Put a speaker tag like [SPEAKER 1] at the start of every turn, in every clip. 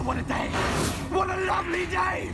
[SPEAKER 1] what a day! What a lovely day!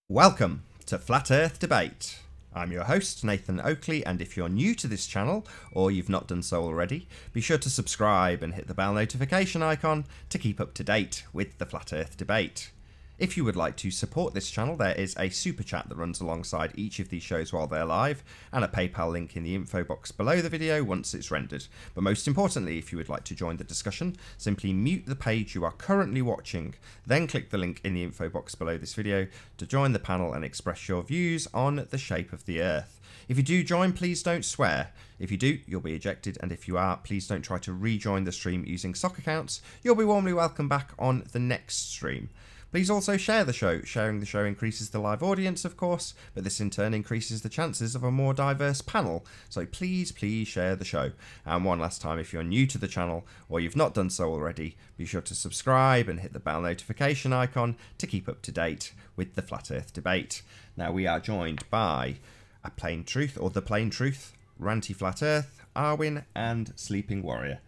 [SPEAKER 2] Welcome to Flat Earth Debate. I'm your host, Nathan Oakley, and if you're new to this channel, or you've not done so already, be sure to subscribe and hit the bell notification icon to keep up to date with the Flat Earth Debate. If you would like to support this channel, there is a super chat that runs alongside each of these shows while they're live, and a PayPal link in the info box below the video once it's rendered. But most importantly, if you would like to join the discussion, simply mute the page you are currently watching, then click the link in the info box below this video to join the panel and express your views on the shape of the Earth. If you do join, please don't swear. If you do, you'll be ejected, and if you are, please don't try to rejoin the stream using sock accounts. You'll be warmly welcome back on the next stream. Please also share the show. Sharing the show increases the live audience, of course, but this in turn increases the chances of a more diverse panel. So please share the show. And one last time, if you're new to the channel or you've not done so already, be sure to subscribe and hit the bell notification icon to keep up to date with the Flat Earth Debate. Now we are joined by A Plain Truth, or The Plain Truth, Ranty Flat Earth, Arwin, and Sleeping Warrior.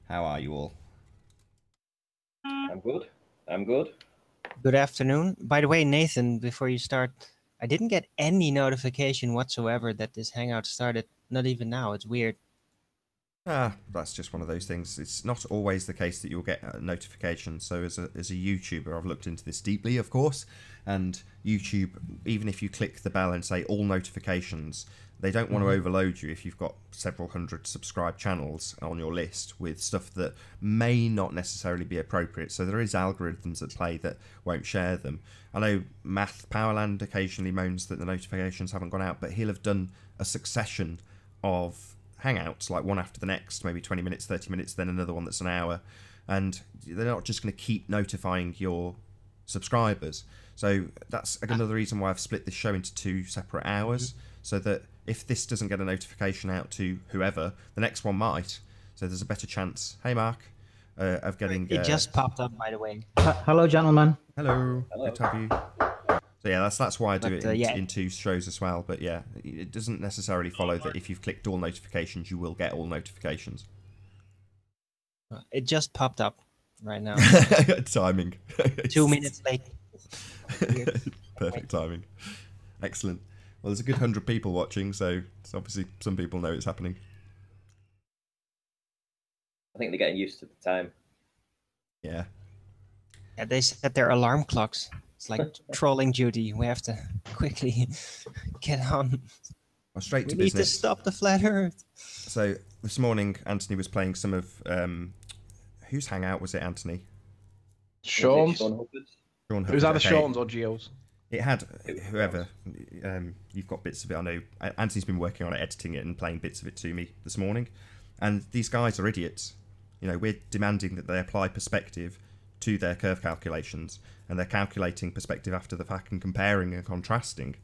[SPEAKER 2] How are you all?
[SPEAKER 3] I'm good. I'm good.
[SPEAKER 4] Good afternoon. By the way, Nathan, before you start, I didn't get any notification whatsoever that this hangout started. Not even now. It's weird.
[SPEAKER 2] That's just one of those things. It's not always the case that you'll get a notification. So as a YouTuber, I've looked into this deeply, of course, and YouTube, even if you click the bell and say all notifications, they don't want to overload you if you've got several hundred subscribed channels on your list with stuff that may not necessarily be appropriate. So there is algorithms at play that won't share them. I know Math Powerland occasionally moans that the notifications haven't gone out, but he'll have done a succession of hangouts, like one after the next, maybe 20 minutes, 30 minutes, then another one that's an hour. And they're not just going to keep notifying your subscribers. So that's another reason why I've split this show into 2 separate hours, so that if this doesn't get a notification out to whoever, the next one might. So there's a better chance, hey Mark, of getting...
[SPEAKER 4] It just popped up, by the way.
[SPEAKER 5] Hello, gentlemen.
[SPEAKER 2] Hello. Good to have you. So yeah, that's why I do it
[SPEAKER 4] yeah.
[SPEAKER 2] in 2 shows as well. But yeah, it doesn't necessarily follow that if you've clicked all notifications, you will get all notifications.
[SPEAKER 4] It just popped up right now.
[SPEAKER 2] Timing.
[SPEAKER 4] 2 minutes late.
[SPEAKER 2] Perfect timing. Excellent. Well, there's a good 100 people watching, so obviously some people know it's happening.
[SPEAKER 3] I think they're getting used to the time.
[SPEAKER 2] Yeah.
[SPEAKER 4] Yeah, they set their alarm clocks. It's like trolling duty. We have to quickly get on.
[SPEAKER 2] Well, straight to
[SPEAKER 4] We need
[SPEAKER 2] business.
[SPEAKER 4] to stop the flat Earth.
[SPEAKER 2] So this morning, Anthony was playing some of... whose hangout was it, Anthony?
[SPEAKER 6] Sean's.
[SPEAKER 3] Sean Hubbard.
[SPEAKER 2] Sean
[SPEAKER 6] It was either
[SPEAKER 2] okay.
[SPEAKER 6] Sean's or Gio's.
[SPEAKER 2] It had whoever. You've got bits of it. I know Anthony's been working on it, editing it, and playing bits of it to me this morning. And these guys are idiots. You know, we're demanding that they apply perspective to their curve calculations, and they're calculating perspective after the fact and comparing and contrasting.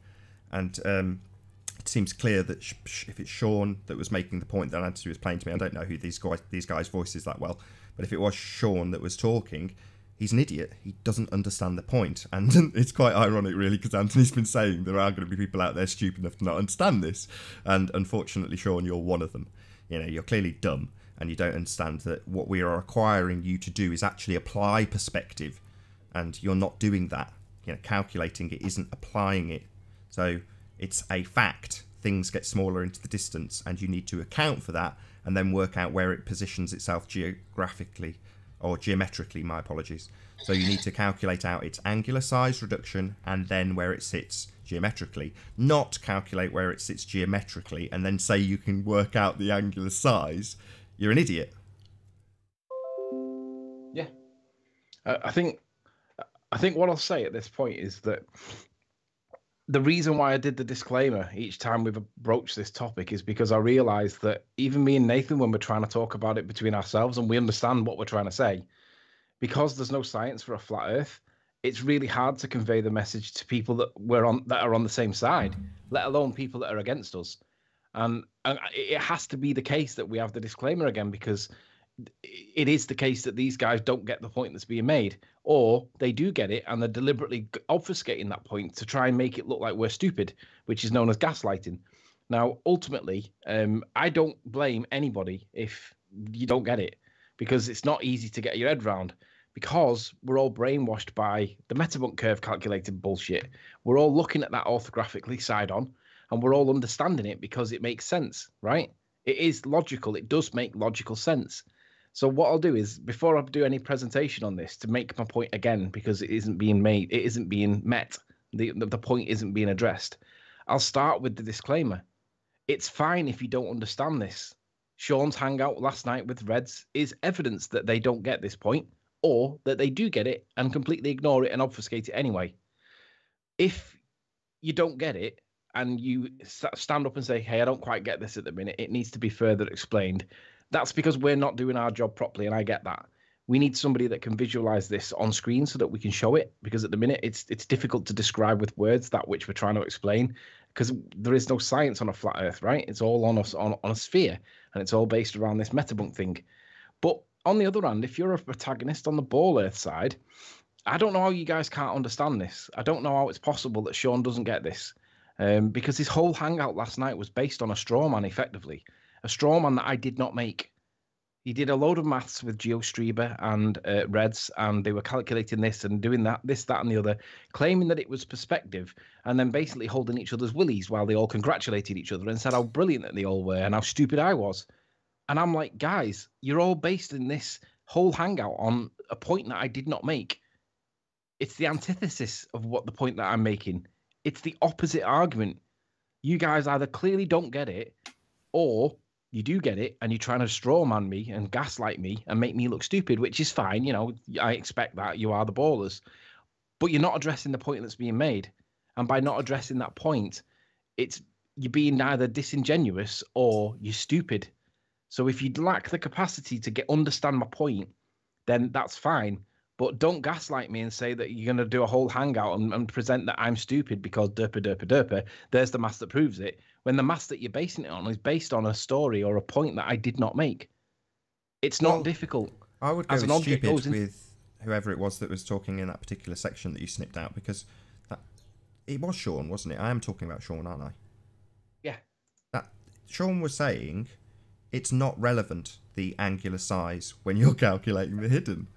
[SPEAKER 2] And it seems clear that if it's Sean that was making the point that Anthony was playing to me, I don't know who these guys' voices that well, but if it was Sean that was talking, he's an idiot. He doesn't understand the point. And it's quite ironic, really, because Anthony's been saying there are going to be people out there stupid enough to not understand this. And unfortunately, Sean, you're one of them. You know, you're clearly dumb, and you don't understand that what we are requiring you to do is actually apply perspective. And you're not doing that. You know, calculating it isn't applying it. So it's a fact. Things get smaller into the distance, and you need to account for that and then work out where it positions itself geographically. Or geometrically, my apologies. So you need to calculate out its angular size reduction and then where it sits geometrically. Not calculate where it sits geometrically and then say you can work out the angular size. You're an idiot.
[SPEAKER 6] Yeah. I think what I'll say at this point is that the reason why I did the disclaimer each time we've broached this topic is because I realized that even me and Nathan, when we're trying to talk about it between ourselves and we understand what we're trying to say, because there's no science for a flat Earth, it's really hard to convey the message to people that are on the same side, let alone people that are against us. And it has to be the case that we have the disclaimer again, because it is the case that these guys don't get the point that's being made, or they do get it and they're deliberately obfuscating that point to try and make it look like we're stupid, which is known as gaslighting. Now, ultimately, I don't blame anybody if you don't get it, because it's not easy to get your head round, because we're all brainwashed by the metabunk curve calculated bullshit. We're all looking at that orthographically side on, and we're all understanding it because it makes sense, right? It is logical. It does make logical sense. So what I'll do is, before I do any presentation on this, to make my point again, because it isn't being made, it isn't being met, the point isn't being addressed, I'll start with the disclaimer. It's fine if you don't understand this. Sean's hangout last night with Reds is evidence that they don't get this point, or that they do get it and completely ignore it and obfuscate it anyway. If you don't get it, and you stand up and say, hey, I don't quite get this at the minute, it needs to be further explained, that's because we're not doing our job properly, and I get that. We need somebody that can visualize this on screen so that we can show it, because at the minute it's difficult to describe with words that which we're trying to explain, because there is no science on a flat earth, right? It's all on a sphere, and it's all based around this metabunk thing. But on the other hand, if you're a protagonist on the ball earth side, I don't know how you guys can't understand this. I don't know how it's possible that Sean doesn't get this, because his whole hangout last night was based on a straw man, effectively. A straw man that I did not make. He did a load of maths with GeoStreber and Reds, and they were calculating this and doing that, this, that, and the other, claiming that it was perspective, and then basically holding each other's willies while they all congratulated each other and said how brilliant that they all were and how stupid I was. And I'm like, guys, you're all based in this whole hangout on a point that I did not make. It's the antithesis of what the point that I'm making. It's the opposite argument. You guys either clearly don't get it, or you do get it and you're trying to straw man me and gaslight me and make me look stupid, which is fine. You know, I expect that. You are the ballers. But you're not addressing the point that's being made. And by not addressing that point, it's you're being either disingenuous or you're stupid. So if you lack the capacity to understand my point, then that's fine. But don't gaslight me and say that you're going to do a whole hangout and present that I'm stupid because derpa, derpa, derpa. There's the maths that proves it. When the maths that you're basing it on is based on a story or a point that I did not make. It's not difficult.
[SPEAKER 2] I would go with stupid with whoever it was that was talking in that particular section that you snipped out, because it was Sean, wasn't it? I am talking about Sean, aren't I?
[SPEAKER 6] Yeah.
[SPEAKER 2] Sean was saying it's not relevant, the angular size, when you're calculating the hidden.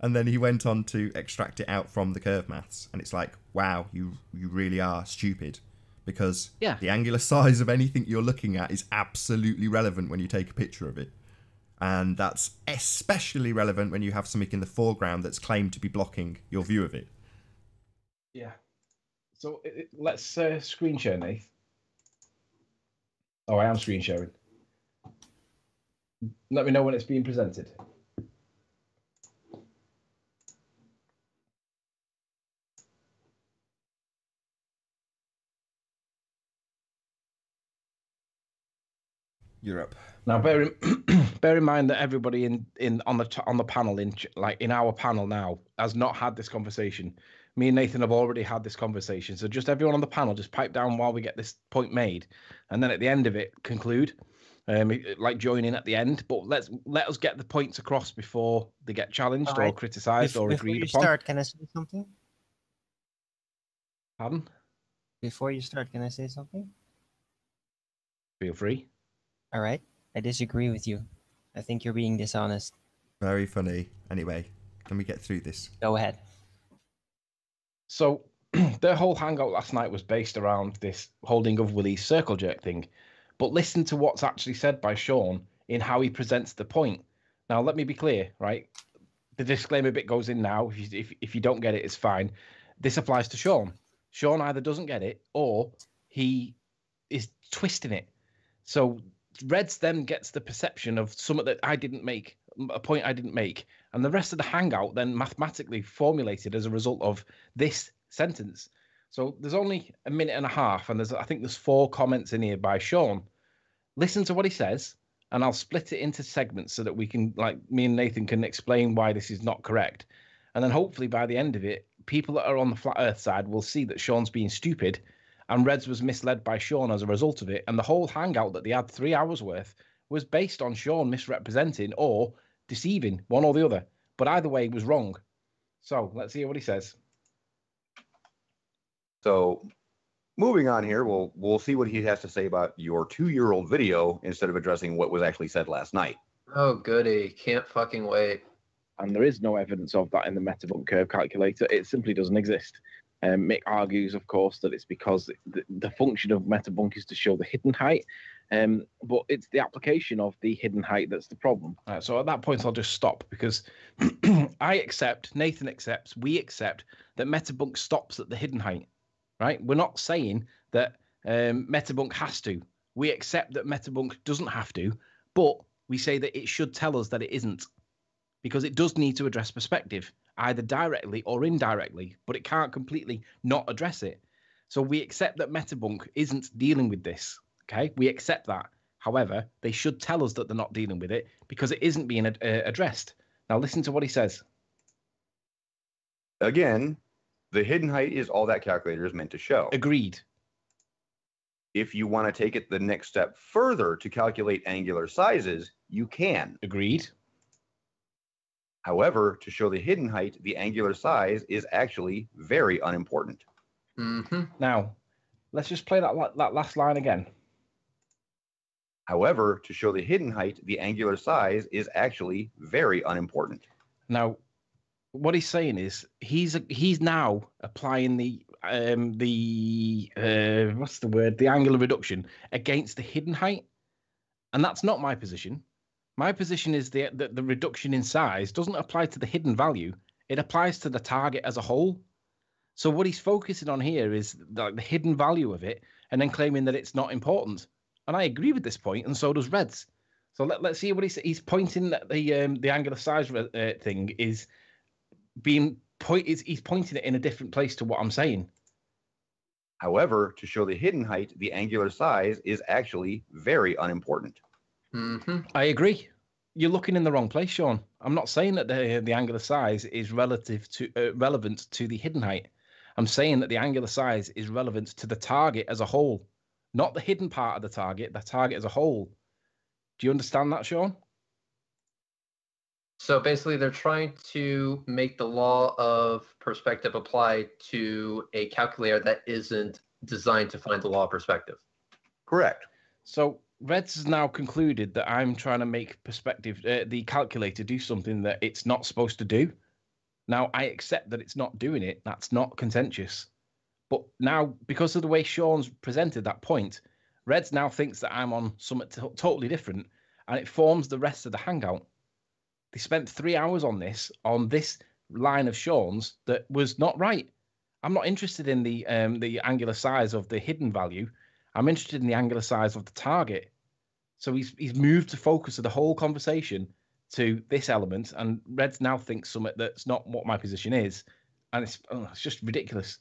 [SPEAKER 2] And then he went on to extract it out from the curve maths. And it's like, wow, you really are stupid. Because the angular size of anything you're looking at is absolutely relevant when you take a picture of it. And that's especially relevant when you have something in the foreground that's claimed to be blocking your view of it.
[SPEAKER 6] Yeah. So let's screen share, Nath. Oh, I am screen sharing. Let me know when it's being presented.
[SPEAKER 2] You're up.
[SPEAKER 6] Now, bear in mind that everybody on the panel in our panel now has not had this conversation. Me and Nathan have already had this conversation. So just everyone on the panel, just pipe down while we get this point made, and then at the end of it, conclude. Like join in at the end. But let us get the points across before they get challenged or criticised or agreed upon.
[SPEAKER 4] Before you start, can I say something?
[SPEAKER 6] Pardon?
[SPEAKER 4] Before you start, can I say something?
[SPEAKER 6] Feel free.
[SPEAKER 4] All right. I disagree with you. I think you're being dishonest.
[SPEAKER 2] Very funny. Anyway, can we get through this?
[SPEAKER 4] Go ahead.
[SPEAKER 6] So their whole hangout last night was based around this holding of Willie's circle jerk thing. But listen to what's actually said by Sean in how he presents the point. Now, let me be clear, right? The disclaimer bit goes in now. If you don't get it, it's fine. This applies to Sean. Sean either doesn't get it or he is twisting it. So Reds then gets the perception of something that I didn't make, a point I didn't make, and the rest of the hangout then mathematically formulated as a result of this sentence. So there's only a minute and a half, and I think there's 4 comments in here by Sean. Listen to what he says, and I'll split it into segments so that we can, like, me and Nathan can explain why this is not correct. And then hopefully by the end of it, people that are on the flat earth side will see that Sean's being stupid, and Reds was misled by Sean as a result of it. And the whole hangout that they had 3 hours worth was based on Sean misrepresenting or deceiving, one or the other. But either way, it was wrong. So let's hear what he says.
[SPEAKER 5] So moving on here, we'll see what he has to say about your 2-year-old video instead of addressing what was actually said last night.
[SPEAKER 7] Oh, goody. Can't fucking wait.
[SPEAKER 6] And there is no evidence of that in the Metabunk curve calculator. It simply doesn't exist. Mick argues, of course, that it's because the function of Metabunk is to show the hidden height, but it's the application of the hidden height that's the problem. So at that point, I'll just stop because I accept, Nathan accepts, we accept that Metabunk stops at the hidden height, right? We're not saying that Metabunk has to. We accept that Metabunk doesn't have to, but we say that it should tell us that it isn't, because it does need to address perspective, either directly or indirectly, but it can't completely not address it. So we accept that Metabunk isn't dealing with this, okay? We accept that. However, they should tell us that they're not dealing with it because it isn't being addressed. Now listen to what he says.
[SPEAKER 5] Again, the hidden height is all that calculator is meant to show.
[SPEAKER 6] Agreed.
[SPEAKER 5] If you want to take it the next step further to calculate angular sizes, you can.
[SPEAKER 6] Agreed.
[SPEAKER 5] However, to show the hidden height, the angular size is actually very unimportant.
[SPEAKER 7] Mm-hmm.
[SPEAKER 6] Now, let's just play that last line again.
[SPEAKER 5] However, to show the hidden height, the angular size is actually very unimportant.
[SPEAKER 6] Now, what he's saying is he's now applying the what's the word? The angular reduction against the hidden height, and that's not my position. My position is the reduction in size doesn't apply to the hidden value. It applies to the target as a whole. So what he's focusing on here is the hidden value of it and then claiming that it's not important. And I agree with this point, and so does Reds. So let's see what he's pointing at the angular size thing is being he's pointing it in a different place to what I'm saying.
[SPEAKER 5] However, to show the hidden height, the angular size is actually very unimportant.
[SPEAKER 7] Mm-hmm.
[SPEAKER 6] I agree. You're looking in the wrong place, Sean. I'm not saying that the angular size is relevant to the hidden height. I'm saying that the angular size is relevant to the target as a whole, not the hidden part of the target as a whole. Do you understand that, Sean?
[SPEAKER 7] So basically, they're trying to make the law of perspective apply to a calculator that isn't designed to find the law of perspective.
[SPEAKER 5] Correct.
[SPEAKER 6] So Reds has now concluded that I'm trying to make perspective, the calculator, do something that it's not supposed to do. Now, I accept that it's not doing it. That's not contentious. But now, because of the way Sean's presented that point, Reds now thinks that I'm on something totally different, and it forms the rest of the hangout. They spent 3 hours on this line of Sean's that was not right. I'm not interested in the angular size of the hidden value. I'm interested in the angular size of the target. So he's moved the focus of the whole conversation to this element, and Reds now thinks something that's not what my position is, and it's just ridiculous.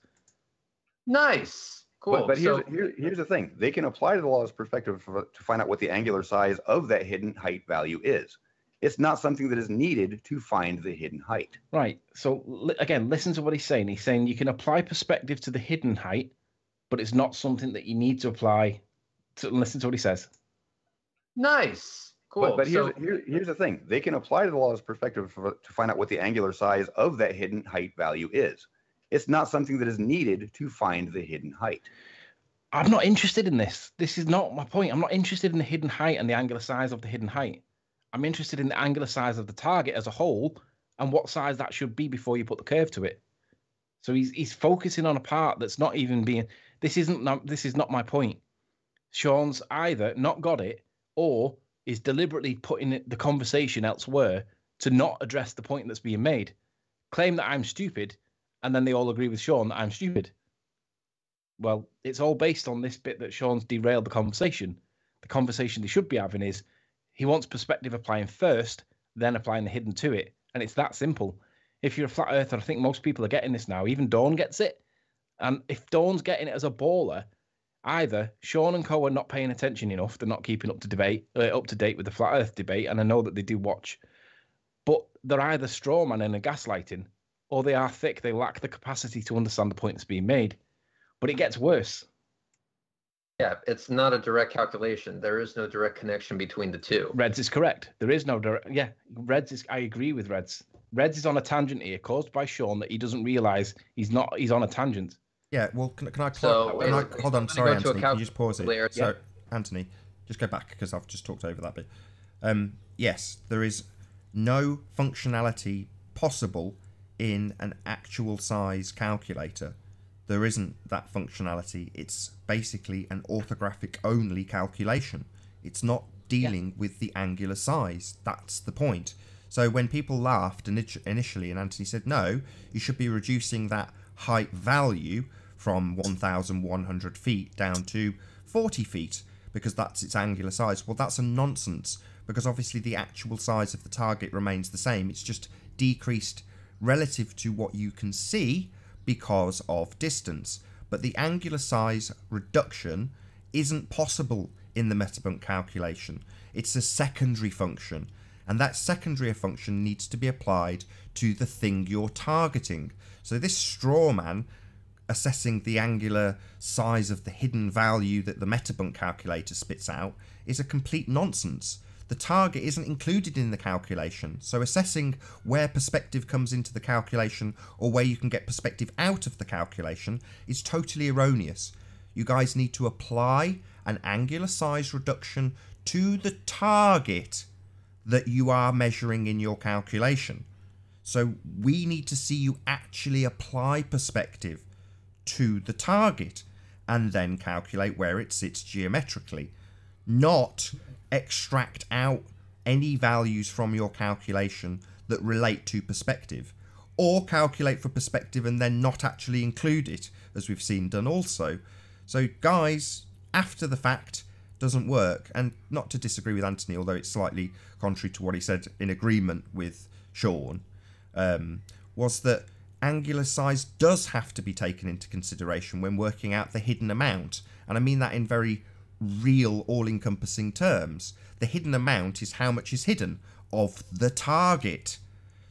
[SPEAKER 7] Nice. Cool.
[SPEAKER 5] But here's the thing. They can apply to the law's perspective to find out what the angular size of that hidden height value is. It's not something that is needed to find the hidden height.
[SPEAKER 6] Right. So again, listen to what he's saying. He's saying you can apply perspective to the hidden height, but it's not something that you need to apply to. Listen to what he says.
[SPEAKER 7] Nice. Cool.
[SPEAKER 5] But here's the thing. They can apply to the law's perspective to find out what the angular size of that hidden height value is. It's not something that is needed to find the hidden height.
[SPEAKER 6] I'm not interested in this. This is not my point. I'm not interested in the hidden height and the angular size of the hidden height. I'm interested in the angular size of the target as a whole and what size that should be before you put the curve to it. So he's focusing on a part that's not even being. This is not my point. Sean's either not got it or is deliberately putting the conversation elsewhere to not address the point that's being made. Claim that I'm stupid, and then they all agree with Sean that I'm stupid. Well, it's all based on this bit that Sean's derailed the conversation. The conversation they should be having is he wants perspective applying first, then applying the hidden to it. And it's that simple. If you're a flat earther, I think most people are getting this now. Even Dawn gets it. And if Dawn's getting it as a baller, either Sean and co are not paying attention enough, they're not keeping up to date with the flat earth debate, and I know that they do watch, but they're either strawmanning and gaslighting, or they are thick, they lack the capacity to understand the point that's being made. But it gets worse.
[SPEAKER 7] Yeah, it's not a direct calculation. There is no direct connection between the two.
[SPEAKER 6] Reds is correct. There is no direct. Yeah, Reds is. I agree with Reds. Reds is on a tangent here, caused by Sean that he doesn't realise he's on a tangent.
[SPEAKER 2] Yeah, well, can I
[SPEAKER 7] So
[SPEAKER 2] can I
[SPEAKER 7] basically,
[SPEAKER 2] hold on?
[SPEAKER 7] I'm gonna
[SPEAKER 2] Sorry,
[SPEAKER 7] go to a
[SPEAKER 2] Anthony. Can you just pause it?
[SPEAKER 7] calculator.
[SPEAKER 2] So, Anthony, just go back because I've just talked over that bit. Yes, there is no functionality possible in an actual size calculator. There isn't that functionality. It's basically an orthographic only calculation. It's not dealing with the angular size. That's the point. So when people laughed initially and Anthony said, no, you should be reducing that height value from 1,100 feet down to 40 feet because that's its angular size. Well, that's a nonsense because obviously the actual size of the target remains the same. It's just decreased relative to what you can see because of distance. But the angular size reduction isn't possible in the Metabunk calculation. It's a secondary function, and that secondary function needs to be applied to the thing you're targeting. So this straw man assessing the angular size of the hidden value that the Metabunk calculator spits out is a complete nonsense. The target isn't included in the calculation, so assessing where perspective comes into the calculation or where you can get perspective out of the calculation is totally erroneous. You guys need to apply an angular size reduction to the target that you are measuring in your calculation. So we need to see you actually apply perspective to the target and then calculate where it sits geometrically, not extract out any values from your calculation that relate to perspective, or calculate for perspective and then not actually include it, as we've seen done also. So guys, after the fact doesn't work. And not to disagree with Anthony, although it's slightly contrary to what he said in agreement with Sean, was that angular size does have to be taken into consideration when working out the hidden amount. And I mean that in very real, all-encompassing terms. The hidden amount is how much is hidden of the target.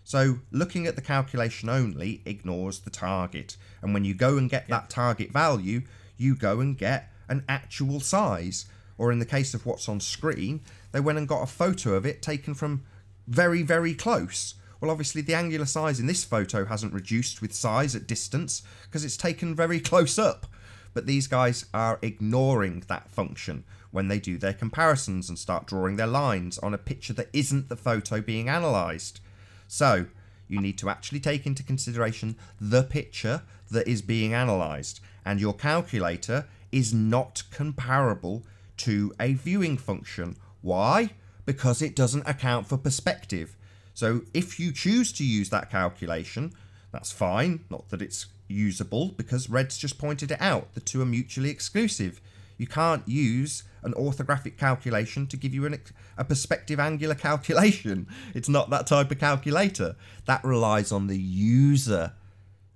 [SPEAKER 2] So looking at the calculation only ignores the target. And when you go and get that target value, you go and get an actual size. Or in the case of what's on screen, they went and got a photo of it taken from very, very close. Well, obviously the angular size in this photo hasn't reduced with size at distance because it's taken very close up. But these guys are ignoring that function when they do their comparisons and start drawing their lines on a picture that isn't the photo being analysed. So you need to actually take into consideration the picture that is being analysed, and your calculator is not comparable to a viewing function. Why? Because it doesn't account for perspective. So if you choose to use that calculation, that's fine. Not that it's usable, because Red's just pointed it out. The two are mutually exclusive. You can't use an orthographic calculation to give you a perspective angular calculation. It's not that type of calculator. That relies on the user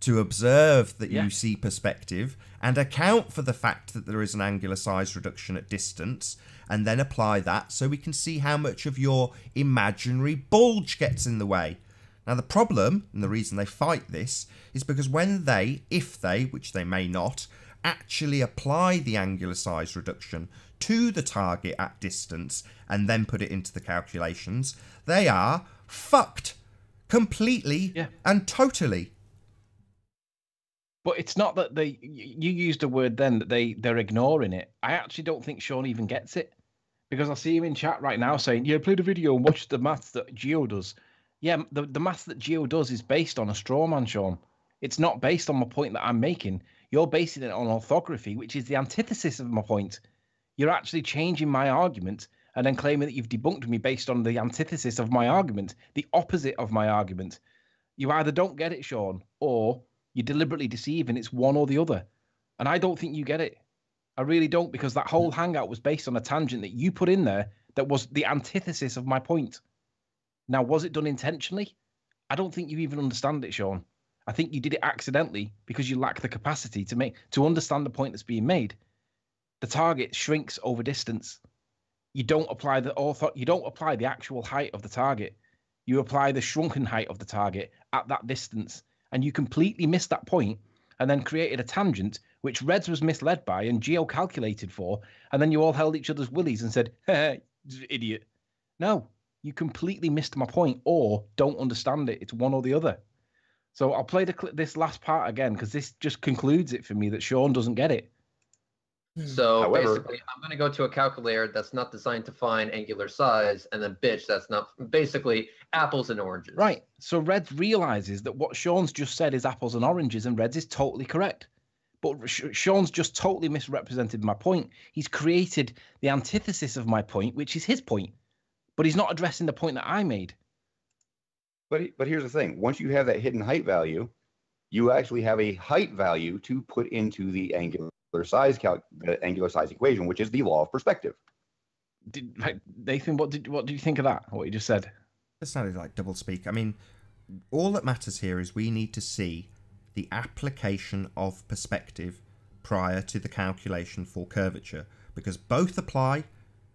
[SPEAKER 2] to observe that you see perspective and account for the fact that there is an angular size reduction at distance, and then apply that so we can see how much of your imaginary bulge gets in the way. Now the problem, and the reason they fight this, is because when they, if they, which they may not, actually apply the angular size reduction to the target at distance and then put it into the calculations, they are fucked completely and totally.
[SPEAKER 6] But it's not that you used a word then that they're ignoring it. I actually don't think Sean even gets it, because I see him in chat right now saying, yeah, play the video and watch the maths that Geo does. Yeah, the maths that Geo does is based on a straw man, Sean. It's not based on my point that I'm making. You're basing it on orthography, which is the antithesis of my point. You're actually changing my argument and then claiming that you've debunked me based on the antithesis of my argument, the opposite of my argument. You either don't get it, Sean, or you deliberately deceive, and it's one or the other. And I don't think you get it. I really don't, because that whole hangout was based on a tangent that you put in there that was the antithesis of my point. Now, was it done intentionally? I don't think you even understand it, Sean. I think you did it accidentally because you lack the capacity to understand the point that's being made. The target shrinks over distance. You don't apply the actual height of the target. You apply the shrunken height of the target at that distance, and you completely missed that point and then created a tangent which Reds was misled by and Geo calculated for, and then you all held each other's willies and said, idiot. No, you completely missed my point or don't understand it. It's one or the other. So I'll play this last part again because this just concludes it for me that Sean doesn't get it.
[SPEAKER 7] So
[SPEAKER 5] However-
[SPEAKER 7] basically, I'm going to go to a calculator that's not designed to find angular size, and then bitch, that's not basically apples and oranges.
[SPEAKER 6] Right. So Reds realizes that what Sean's just said is apples and oranges, and Reds is totally correct. But Sean's just totally misrepresented my point. He's created the antithesis of my point, which is his point. But he's not addressing the point that I made.
[SPEAKER 5] But here's the thing. Once you have that hidden height value, you actually have a height value to put into the angular size equation, which is the law of perspective.
[SPEAKER 6] Nathan, what do you think of that? What you just said?
[SPEAKER 2] It sounded like double speak. I mean, all that matters here is we need to see the application of perspective prior to the calculation for curvature, because both apply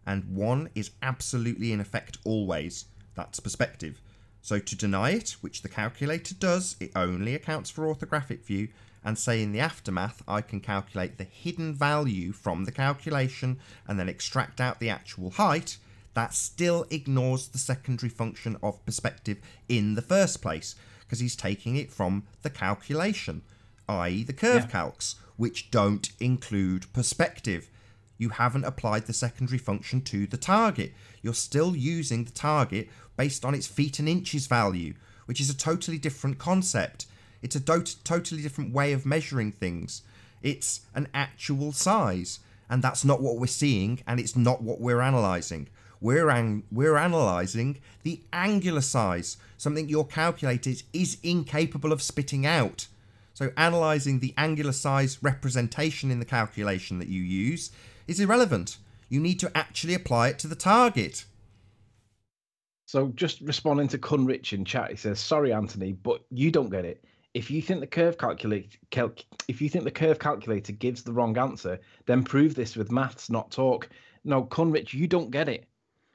[SPEAKER 2] and one is absolutely in effect always. That's perspective. So to deny it, which the calculator does, it only accounts for orthographic view, and say in the aftermath I can calculate the hidden value from the calculation and then extract out the actual height, that still ignores the secondary function of perspective in the first place, because he's taking it from the calculation, i.e. the curve calcs, which don't include perspective. You haven't applied the secondary function to the target. You're still using the target based on its feet and inches value, which is a totally different concept. It's a totally different way of measuring things. It's an actual size, and that's not what we're seeing, and it's not what we're analysing. We're analysing the angular size, something your calculator is incapable of spitting out. So analysing the angular size representation in the calculation that you use is irrelevant. You need to actually apply it to the target.
[SPEAKER 6] So just responding to Kunrich in chat, he says, "Sorry, Anthony, but you don't get it. If you think the curve calculator gives the wrong answer, then prove this with maths, not talk. No, Kunrich, you don't get it.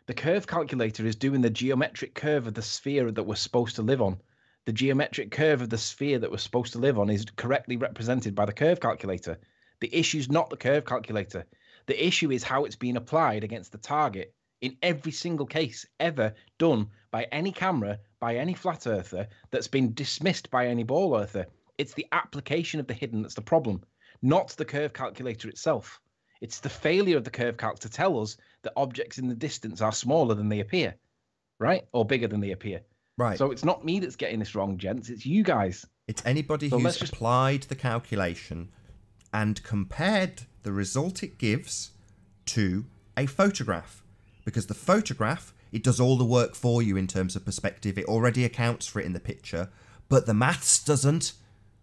[SPEAKER 6] The curve calculator is doing the geometric curve of the sphere that we're supposed to live on. The geometric curve of the sphere that we're supposed to live on is correctly represented by the curve calculator. The issue is not the curve calculator. The issue is how it's being applied against the target in every single case ever done by any camera, by any flat earther, that's been dismissed by any ball earther. It's the application of the hidden that's the problem, not the curve calculator itself. It's the failure of the curve calc to tell us that objects in the distance are smaller than they appear, right? Or bigger than they appear.
[SPEAKER 2] Right.
[SPEAKER 6] So it's not me that's getting this wrong, gents. It's you guys.
[SPEAKER 2] It's anybody who's applied the calculation and compared the result it gives to a photograph. Because the photograph, it does all the work for you in terms of perspective. It already accounts for it in the picture. But the maths doesn't.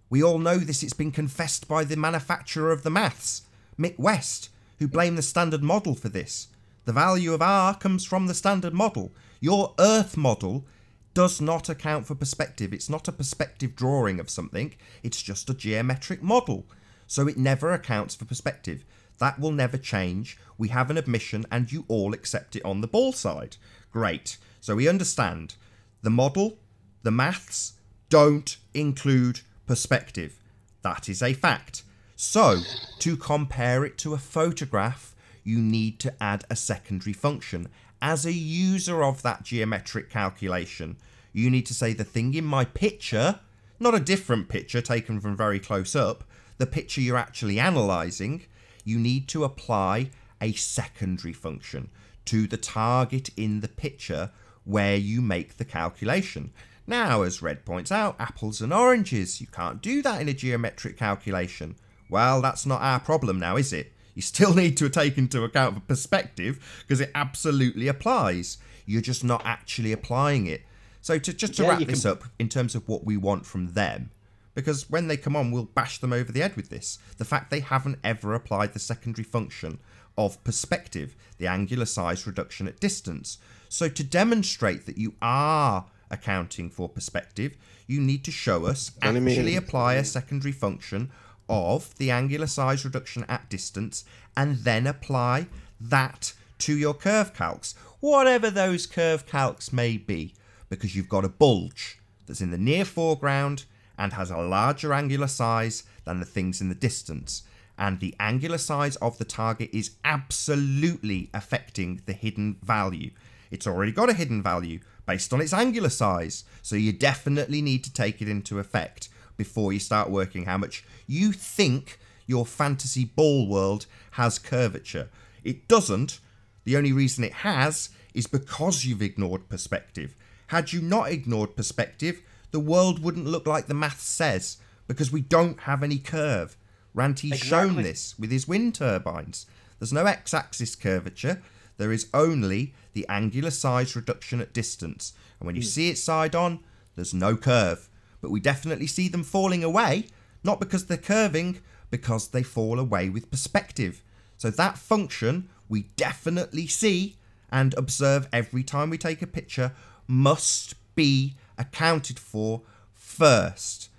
[SPEAKER 2] We all know this. It's been confessed by the manufacturer of the maths, Mick West, who blamed the standard model for this. The value of R comes from the standard model. Your Earth model does not account for perspective. It's not a perspective drawing of something. It's just a geometric model. So it never accounts for perspective. That will never change. We have an admission and you all accept it on the ball side. Great. So we understand. The model, the maths, don't include perspective. That is a fact. So, to compare it to a photograph, you need to add a secondary function. As a user of that geometric calculation, you need to say the thing in my picture, not a different picture taken from very close up, the picture you're actually analysing, you need to apply a secondary function to the target in the picture where you make the calculation. Now, as Red points out, apples and oranges, you can't do that in a geometric calculation. Well, that's not our problem now, is it? You still need to take into account the perspective because it absolutely applies. You're just not actually applying it. So to wrap this up in terms of what we want from them, because when they come on, we'll bash them over the head with this. The fact they haven't ever applied the secondary function of perspective, the angular size reduction at distance. So to demonstrate that you are accounting for perspective, you need to show us actually apply a secondary function of the angular size reduction at distance and then apply that to your curve calcs, whatever those curve calcs may be, because you've got a bulge that's in the near foreground and has a larger angular size than the things in the distance. And the angular size of the target is absolutely affecting the hidden value. It's already got a hidden value, based on its angular size. So you definitely need to take it into effect before you start working how much you think your fantasy ball world has curvature. It doesn't. The only reason it has is because you've ignored perspective. Had you not ignored perspective, the world wouldn't look like the math says, because we don't have any curve. Ranty's shown this with his wind turbines. There's no x-axis curvature. There is only the angular size reduction at distance. And when you see it side on, there's no curve. But we definitely see them falling away, not because they're curving, because they fall away with perspective. So that function we definitely see and observe every time we take a picture must be accounted for first,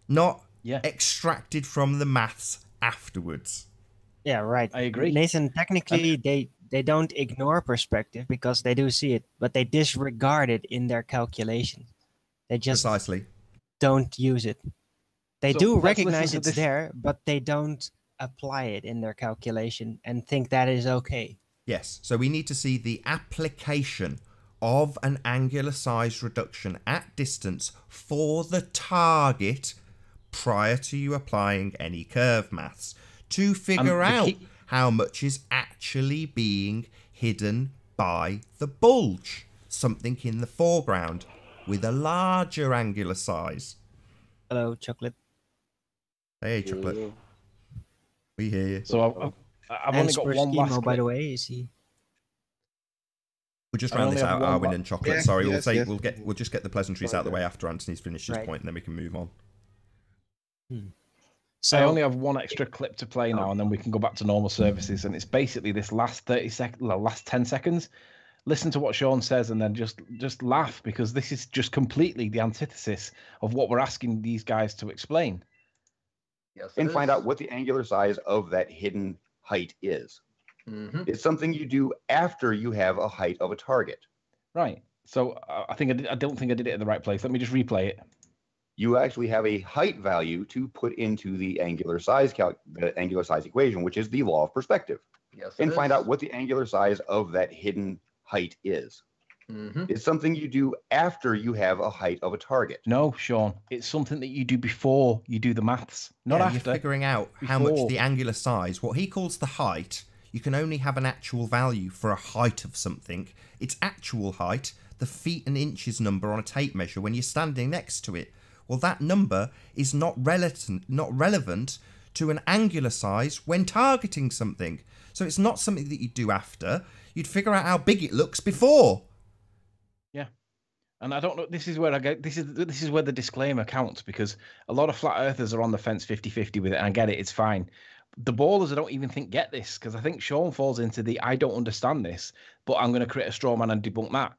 [SPEAKER 2] not extracted from the maths afterwards.
[SPEAKER 4] Yeah, right.
[SPEAKER 6] I agree.
[SPEAKER 4] Nathan, technically, they don't ignore perspective because they do see it, but they disregard it in their calculation. They just
[SPEAKER 2] Precisely.
[SPEAKER 4] don't use it. They
[SPEAKER 6] So
[SPEAKER 4] do
[SPEAKER 6] let's
[SPEAKER 4] recognize
[SPEAKER 6] listen to
[SPEAKER 4] it's
[SPEAKER 6] this.
[SPEAKER 4] there, but they don't apply it in their calculation and think that is okay.
[SPEAKER 2] Yes, so we need to see the application of an angular size reduction at distance for the target prior to you applying any curve maths to figure out how much is actually being hidden by the bulge, something in the foreground with a larger angular size.
[SPEAKER 4] Hello, Chocolate.
[SPEAKER 2] Hey, Chocolate. We hear you.
[SPEAKER 6] So I've
[SPEAKER 4] And
[SPEAKER 6] only got
[SPEAKER 4] Spurs
[SPEAKER 6] one last
[SPEAKER 4] Emo, by
[SPEAKER 6] clip.
[SPEAKER 4] the way, is he?
[SPEAKER 2] We'll just
[SPEAKER 6] I
[SPEAKER 2] round
[SPEAKER 6] only
[SPEAKER 2] this
[SPEAKER 6] have
[SPEAKER 2] out,
[SPEAKER 6] one
[SPEAKER 2] Arwin and Chocolate.
[SPEAKER 5] Yeah,
[SPEAKER 2] Sorry,
[SPEAKER 5] yes,
[SPEAKER 2] we'll
[SPEAKER 5] yes.
[SPEAKER 2] we'll just get the pleasantries out of the way after Anthony's finished his
[SPEAKER 4] Right.
[SPEAKER 2] point, and then we can move on.
[SPEAKER 4] So
[SPEAKER 6] I only have one extra clip to play now, and then we can go back to normal services. And it's basically this last 10 seconds. Listen to what Sean says, and then just laugh, because this is just completely the antithesis of what we're asking these guys to explain.
[SPEAKER 7] Yes,
[SPEAKER 5] And find out what the angular size of that hidden height is.
[SPEAKER 7] Mm-hmm.
[SPEAKER 5] It's something you do after you have a height of a target.
[SPEAKER 6] Right. So I think I don't think I did it in the right place. Let me just replay it.
[SPEAKER 5] You actually have a height value to put into the angular size equation, which is the law of perspective,
[SPEAKER 7] Yes,
[SPEAKER 5] and find out what the angular size of that hidden height is.
[SPEAKER 7] Mm-hmm.
[SPEAKER 5] It's something you do after you have a height of a target.
[SPEAKER 6] No, Sean, it's something that you do before you do the maths, not
[SPEAKER 2] Yeah,
[SPEAKER 6] after.
[SPEAKER 2] You're figuring out how much
[SPEAKER 6] Before.
[SPEAKER 2] the angular size, what he calls the height, you can only have an actual value for a height of something. Its actual height, the feet and inches number on a tape measure when you're standing next to it. Well, that number is not relevant to an angular size when targeting something. So it's not something that you do after. You'd figure out how big it looks before.
[SPEAKER 6] Yeah. And I don't know, this is where I get this is where the disclaimer counts, because a lot of flat earthers are on the fence 50-50 with it, and I get it, it's fine. The ballers I don't even think get this, because I think Sean falls into the I don't understand this, but I'm going to create a straw man and debunk that.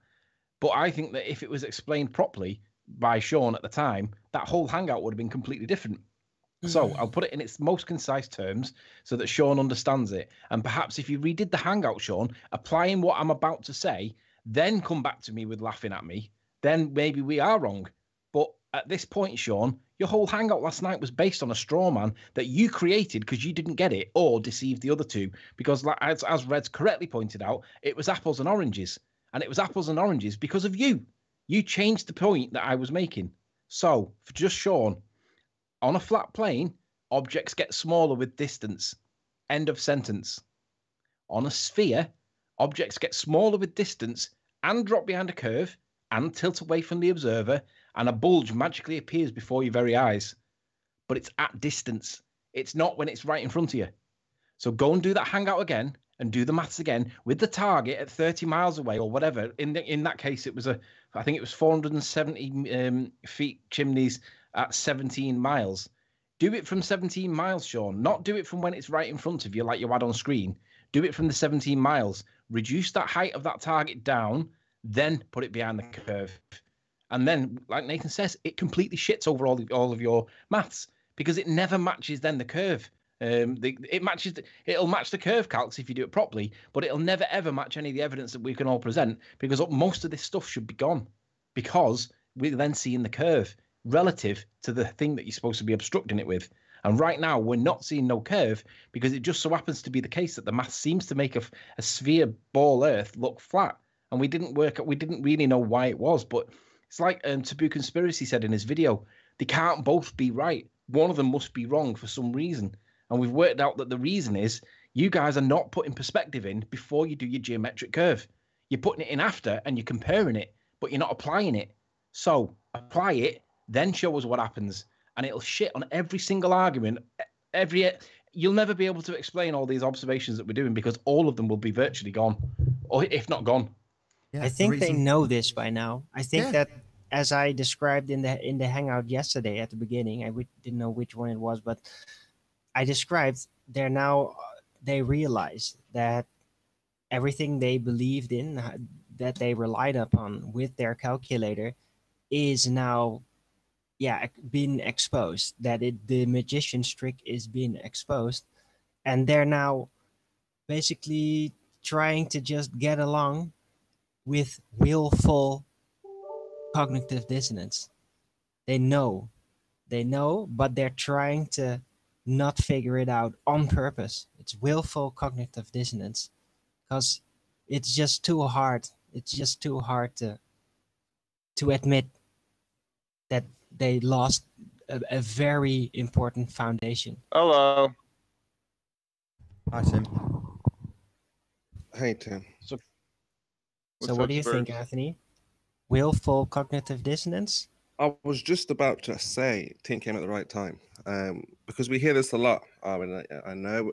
[SPEAKER 6] But I think that if it was explained properly by Sean at the time, that whole hangout would have been completely different. So I'll put it in its most concise terms so that Sean understands it. And perhaps if you redid the hangout, Sean, applying what I'm about to say, then come back to me with laughing at me, then maybe we are wrong. But at this point, Sean, your whole hangout last night was based on a straw man that you created because you didn't get it or deceived the other two. Because as Red's correctly pointed out, it was apples and oranges. And it was apples and oranges because of you. You changed the point that I was making. So, for just Sean, on a flat plane, objects get smaller with distance. End of sentence. On a sphere, objects get smaller with distance and drop behind a curve and tilt away from the observer, and a bulge magically appears before your very eyes. But it's at distance. It's not when it's right in front of you. So go and do that hangout again and do the maths again with the target at 30 miles away or whatever. In that case, I think it was 470 feet chimneys at 17 miles. Do it from 17 miles, Sean. Not do it from when it's right in front of you like you had on screen. Do it from the 17 miles. Reduce that height of that target down, then put it behind the curve. And then, like Nathan says, it completely shits over all of your maths because it never matches then the curve. It'll match the curve calcs if you do it properly, but it'll never ever match any of the evidence that we can all present, because most of this stuff should be gone, because we're then seeing the curve relative to the thing that you're supposed to be obstructing it with. And right now we're not seeing no curve because it just so happens to be the case that the math seems to make a sphere ball earth look flat. and we didn't really know why it was. But it's like Taboo Conspiracy said in his video, they can't both be right. One of them must be wrong for some reason. And we've worked out that the reason is you guys are not putting perspective in before you do your geometric curve. You're putting it in after and you're comparing it, but you're not applying it. So apply it, then show us what happens. And it'll shit on every single argument. You'll never be able to explain all these observations that we're doing because all of them will be virtually gone, or if not gone.
[SPEAKER 2] Yeah,
[SPEAKER 4] I think they know this by now. I think
[SPEAKER 2] Yeah.
[SPEAKER 4] that, as I described in the hangout yesterday at the beginning, didn't know which one it was, but I described they realize that everything they believed in, that they relied upon with their calculator, is now being exposed. That the magician's trick is being exposed, and they're now basically trying to just get along with willful cognitive dissonance. They know, but they're trying to not figure it out on purpose. It's willful cognitive dissonance because it's just too hard. It's just too hard to admit that they lost a very important foundation.
[SPEAKER 8] Hello.
[SPEAKER 2] Hi, Tim.
[SPEAKER 9] Hey, Tim.
[SPEAKER 4] So
[SPEAKER 8] What's
[SPEAKER 4] what
[SPEAKER 8] up,
[SPEAKER 4] do you think,
[SPEAKER 8] Spurs?
[SPEAKER 4] Anthony? Willful cognitive dissonance?
[SPEAKER 9] I was just about to say Tim came at the right time, because we hear this a lot. I know,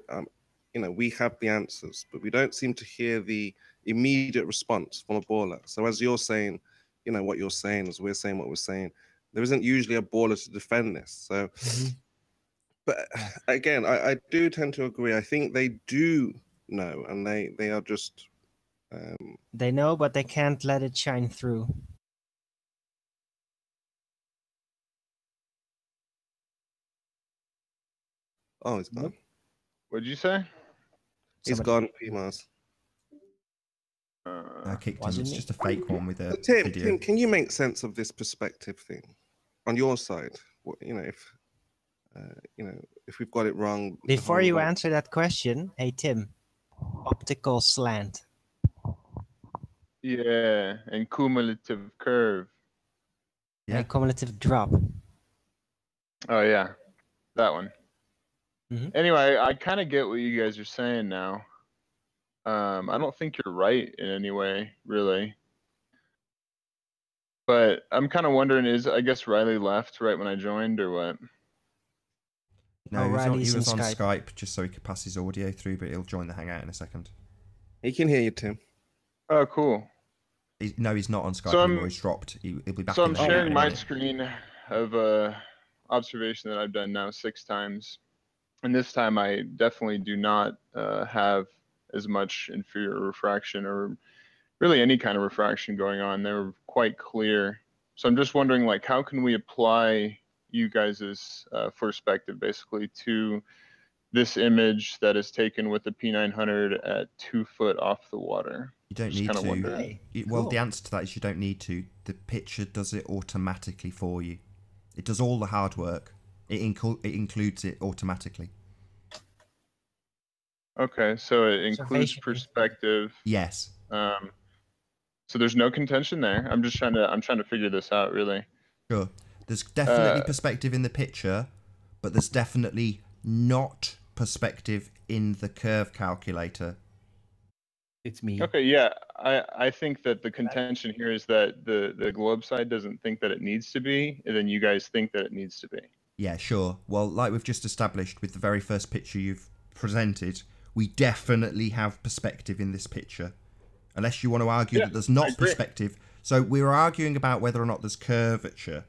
[SPEAKER 9] we have the answers, but we don't seem to hear the immediate response from a baller. So as you're saying, what you're saying, as we're saying what we're saying, there isn't usually a baller to defend this. So, but again, I do tend to agree. I think they do know, and they are just.
[SPEAKER 4] They know, but they can't let it shine through.
[SPEAKER 9] Oh, he's gone.
[SPEAKER 8] What'd you say?
[SPEAKER 9] He's gone, PMAS.
[SPEAKER 2] I kicked him.
[SPEAKER 4] Wasn't
[SPEAKER 2] It's
[SPEAKER 4] it?
[SPEAKER 2] just a fake one with a
[SPEAKER 9] Tim,
[SPEAKER 2] video.
[SPEAKER 9] Tim, can you make sense of this perspective thing on your side? If we've got it wrong.
[SPEAKER 4] Before
[SPEAKER 9] hold
[SPEAKER 4] you
[SPEAKER 9] on.
[SPEAKER 4] answer that question, hey Tim, optical slant.
[SPEAKER 8] Yeah, and cumulative curve.
[SPEAKER 2] Yeah.
[SPEAKER 4] A cumulative drop.
[SPEAKER 8] Oh yeah, that one.
[SPEAKER 4] Mhm.
[SPEAKER 8] Anyway, I kind of get what you guys are saying now. I don't think you're right in any way, really. But I'm kind of wondering, I guess Riley left right when I joined, or what?
[SPEAKER 2] No,
[SPEAKER 4] Oh,
[SPEAKER 2] he
[SPEAKER 4] Riley's
[SPEAKER 2] was
[SPEAKER 4] in
[SPEAKER 2] on
[SPEAKER 4] Skype.
[SPEAKER 2] Skype just so he could pass his audio through, but he'll join the hangout in a second.
[SPEAKER 9] He can hear you, Tim.
[SPEAKER 8] Oh, cool.
[SPEAKER 2] He's not on Skype
[SPEAKER 8] So
[SPEAKER 2] anymore.
[SPEAKER 8] I'm-
[SPEAKER 2] He's dropped. He'll be back.
[SPEAKER 8] So
[SPEAKER 2] in
[SPEAKER 8] I'm
[SPEAKER 2] the hangout
[SPEAKER 8] sharing
[SPEAKER 2] in a
[SPEAKER 8] my
[SPEAKER 2] minute.
[SPEAKER 8] screen of observation that I've done now 6 times, and this time I definitely do not have as much inferior refraction or really any kind of refraction going on. They were quite clear. So I'm just wondering, like, how can we apply you guys' perspective basically to this image that is taken with the P900 at 2 foot off the water?
[SPEAKER 2] You don't
[SPEAKER 8] Just
[SPEAKER 2] need
[SPEAKER 8] kinda
[SPEAKER 2] to.
[SPEAKER 8] wondering.
[SPEAKER 4] Hey,
[SPEAKER 2] Well,
[SPEAKER 4] cool.
[SPEAKER 2] the answer to that is you don't need to. The picture does it automatically for you. It does all the hard work. It includes it automatically.
[SPEAKER 8] Okay, so it includes
[SPEAKER 4] Observation.
[SPEAKER 8] perspective.
[SPEAKER 2] Yes.
[SPEAKER 8] So there's no contention there. I'm trying to figure this out, really.
[SPEAKER 2] Sure. There's definitely
[SPEAKER 8] Uh,
[SPEAKER 2] perspective in the picture, but there's definitely not perspective in the curve calculator.
[SPEAKER 6] It's me.
[SPEAKER 8] Okay, yeah, I think that the contention here is that the globe side doesn't think that it needs to be, and then you guys think that it needs to be.
[SPEAKER 2] Yeah, sure. Well, like we've just established with the very first picture you've presented, we definitely have perspective in this picture. Unless you want to argue
[SPEAKER 8] Yeah,
[SPEAKER 2] that there's
[SPEAKER 8] I
[SPEAKER 2] not
[SPEAKER 8] agree.
[SPEAKER 2] perspective. So we're arguing about whether or not there's curvature,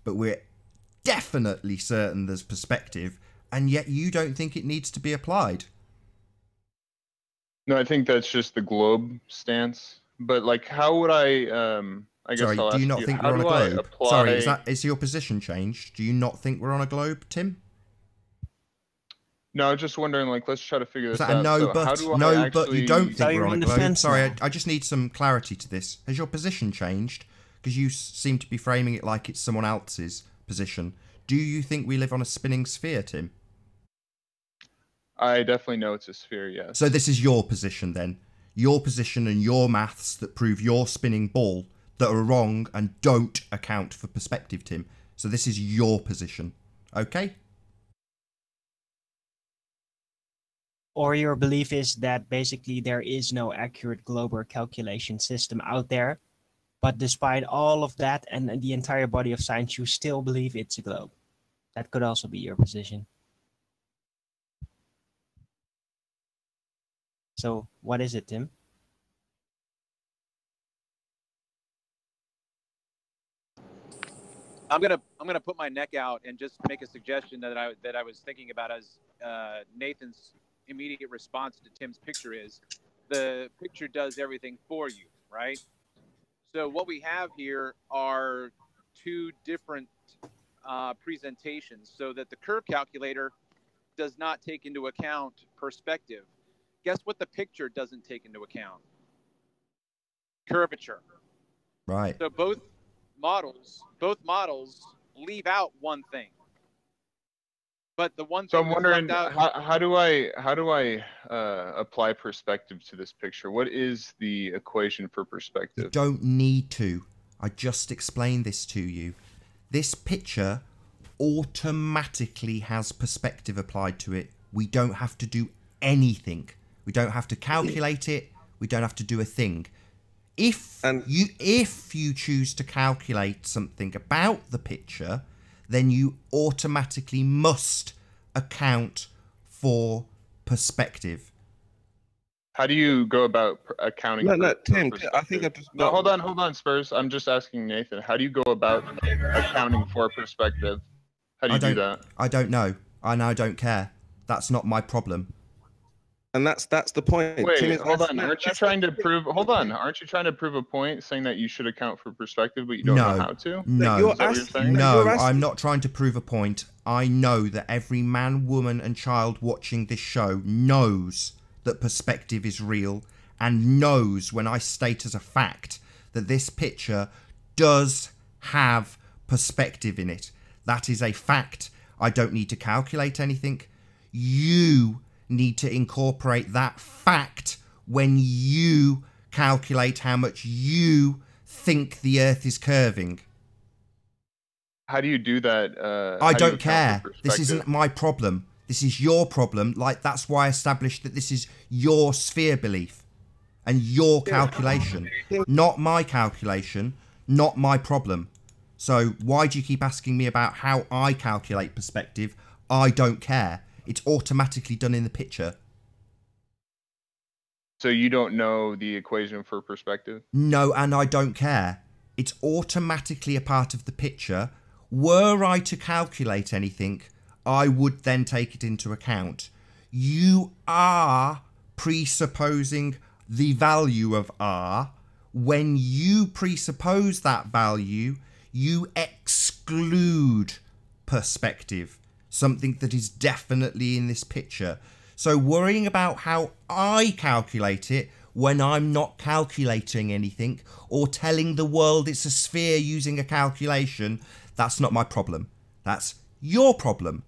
[SPEAKER 2] but we're definitely certain there's perspective, and yet you don't think it needs to be applied.
[SPEAKER 8] No, I think that's just the globe stance. But like, how would I guess
[SPEAKER 2] Sorry,
[SPEAKER 8] I'll
[SPEAKER 2] do you
[SPEAKER 8] ask
[SPEAKER 2] not
[SPEAKER 8] you,
[SPEAKER 2] think
[SPEAKER 8] how
[SPEAKER 2] we're on a
[SPEAKER 8] do I
[SPEAKER 2] globe?
[SPEAKER 8] apply...
[SPEAKER 2] Sorry, is your position changed? Do you not think we're on a globe, Tim?
[SPEAKER 8] No, I was just wondering, like, let's try to figure
[SPEAKER 2] Is
[SPEAKER 8] this
[SPEAKER 2] that a
[SPEAKER 8] out.
[SPEAKER 2] no,
[SPEAKER 8] So how
[SPEAKER 2] but
[SPEAKER 8] do I
[SPEAKER 2] no,
[SPEAKER 8] actually...
[SPEAKER 2] but you don't
[SPEAKER 4] So
[SPEAKER 2] think
[SPEAKER 4] you're
[SPEAKER 2] we're on
[SPEAKER 4] on
[SPEAKER 2] a
[SPEAKER 4] the
[SPEAKER 2] globe?
[SPEAKER 4] fence
[SPEAKER 2] Sorry,
[SPEAKER 4] now.
[SPEAKER 2] I just need some clarity to this. Has your position changed? Because you seem to be framing it like it's someone else's position. Do you think we live on a spinning sphere, Tim?
[SPEAKER 8] I definitely know it's a sphere, yes.
[SPEAKER 2] So this is your position then. your position and your maths that prove your spinning ball that are wrong and don't account for perspective, Tim. So this is your position. Okay?
[SPEAKER 4] Or your belief is that basically there is no accurate global calculation system out there, but despite all of that and the entire body of science, you still believe it's a globe. That could also be your position. So what is it, Tim?
[SPEAKER 10] I'm gonna put my neck out and just make a suggestion that I was thinking about as Nathan's immediate response to Tim's picture is the picture does everything for you, right? So what we have here are two different presentations, so that the curve calculator does not take into account perspective. Guess what the picture doesn't take into account? Curvature.
[SPEAKER 2] Right.
[SPEAKER 10] So both models leave out one thing, but the one thing.
[SPEAKER 8] So I'm wondering,
[SPEAKER 10] out,
[SPEAKER 8] how do I apply perspective to this picture? What is the equation for perspective?
[SPEAKER 2] You don't need to. I just explained this to you. This picture automatically has perspective applied to it. We don't have to do anything. We don't have to calculate it. We don't have to do a thing. If you choose to calculate something about the picture, then you automatically must account for perspective.
[SPEAKER 8] How do you go about accounting?
[SPEAKER 9] No, Tim. I think I just.
[SPEAKER 8] No, hold on, Spurs. I'm just asking Nathan. How do you go about accounting for perspective? How do you do that?
[SPEAKER 2] I don't know, and I don't care. That's not my problem.
[SPEAKER 9] And that's the point.
[SPEAKER 8] Wait, hold on. Aren't you trying to prove? Hold on. Aren't you trying to prove a point, saying that you should account for perspective, but you don't know how to?
[SPEAKER 2] No,
[SPEAKER 8] Is that what you're saying?
[SPEAKER 2] no, I'm not trying to prove a point. I know that every man, woman, and child watching this show knows that perspective is real, and knows when I state as a fact that this picture does have perspective in it. That is a fact. I don't need to calculate anything. You need to incorporate that fact when you calculate how much you think the Earth is curving.
[SPEAKER 8] How do you do that?
[SPEAKER 2] I don't care. This isn't my problem. This is your problem. Like, that's why I established that this is your sphere belief and your calculation, not my calculation, not my problem. So why do you keep asking me about how I calculate perspective? I don't care. It's automatically done in the picture.
[SPEAKER 8] So you don't know the equation for perspective?
[SPEAKER 2] No, and I don't care. It's automatically a part of the picture. Were I to calculate anything, I would then take it into account. You are presupposing the value of R. When you presuppose that value, you exclude perspective, something that is definitely in this picture. So worrying about how I calculate it when I'm not calculating anything, or telling the world it's a sphere using a calculation, that's not my problem. That's your problem.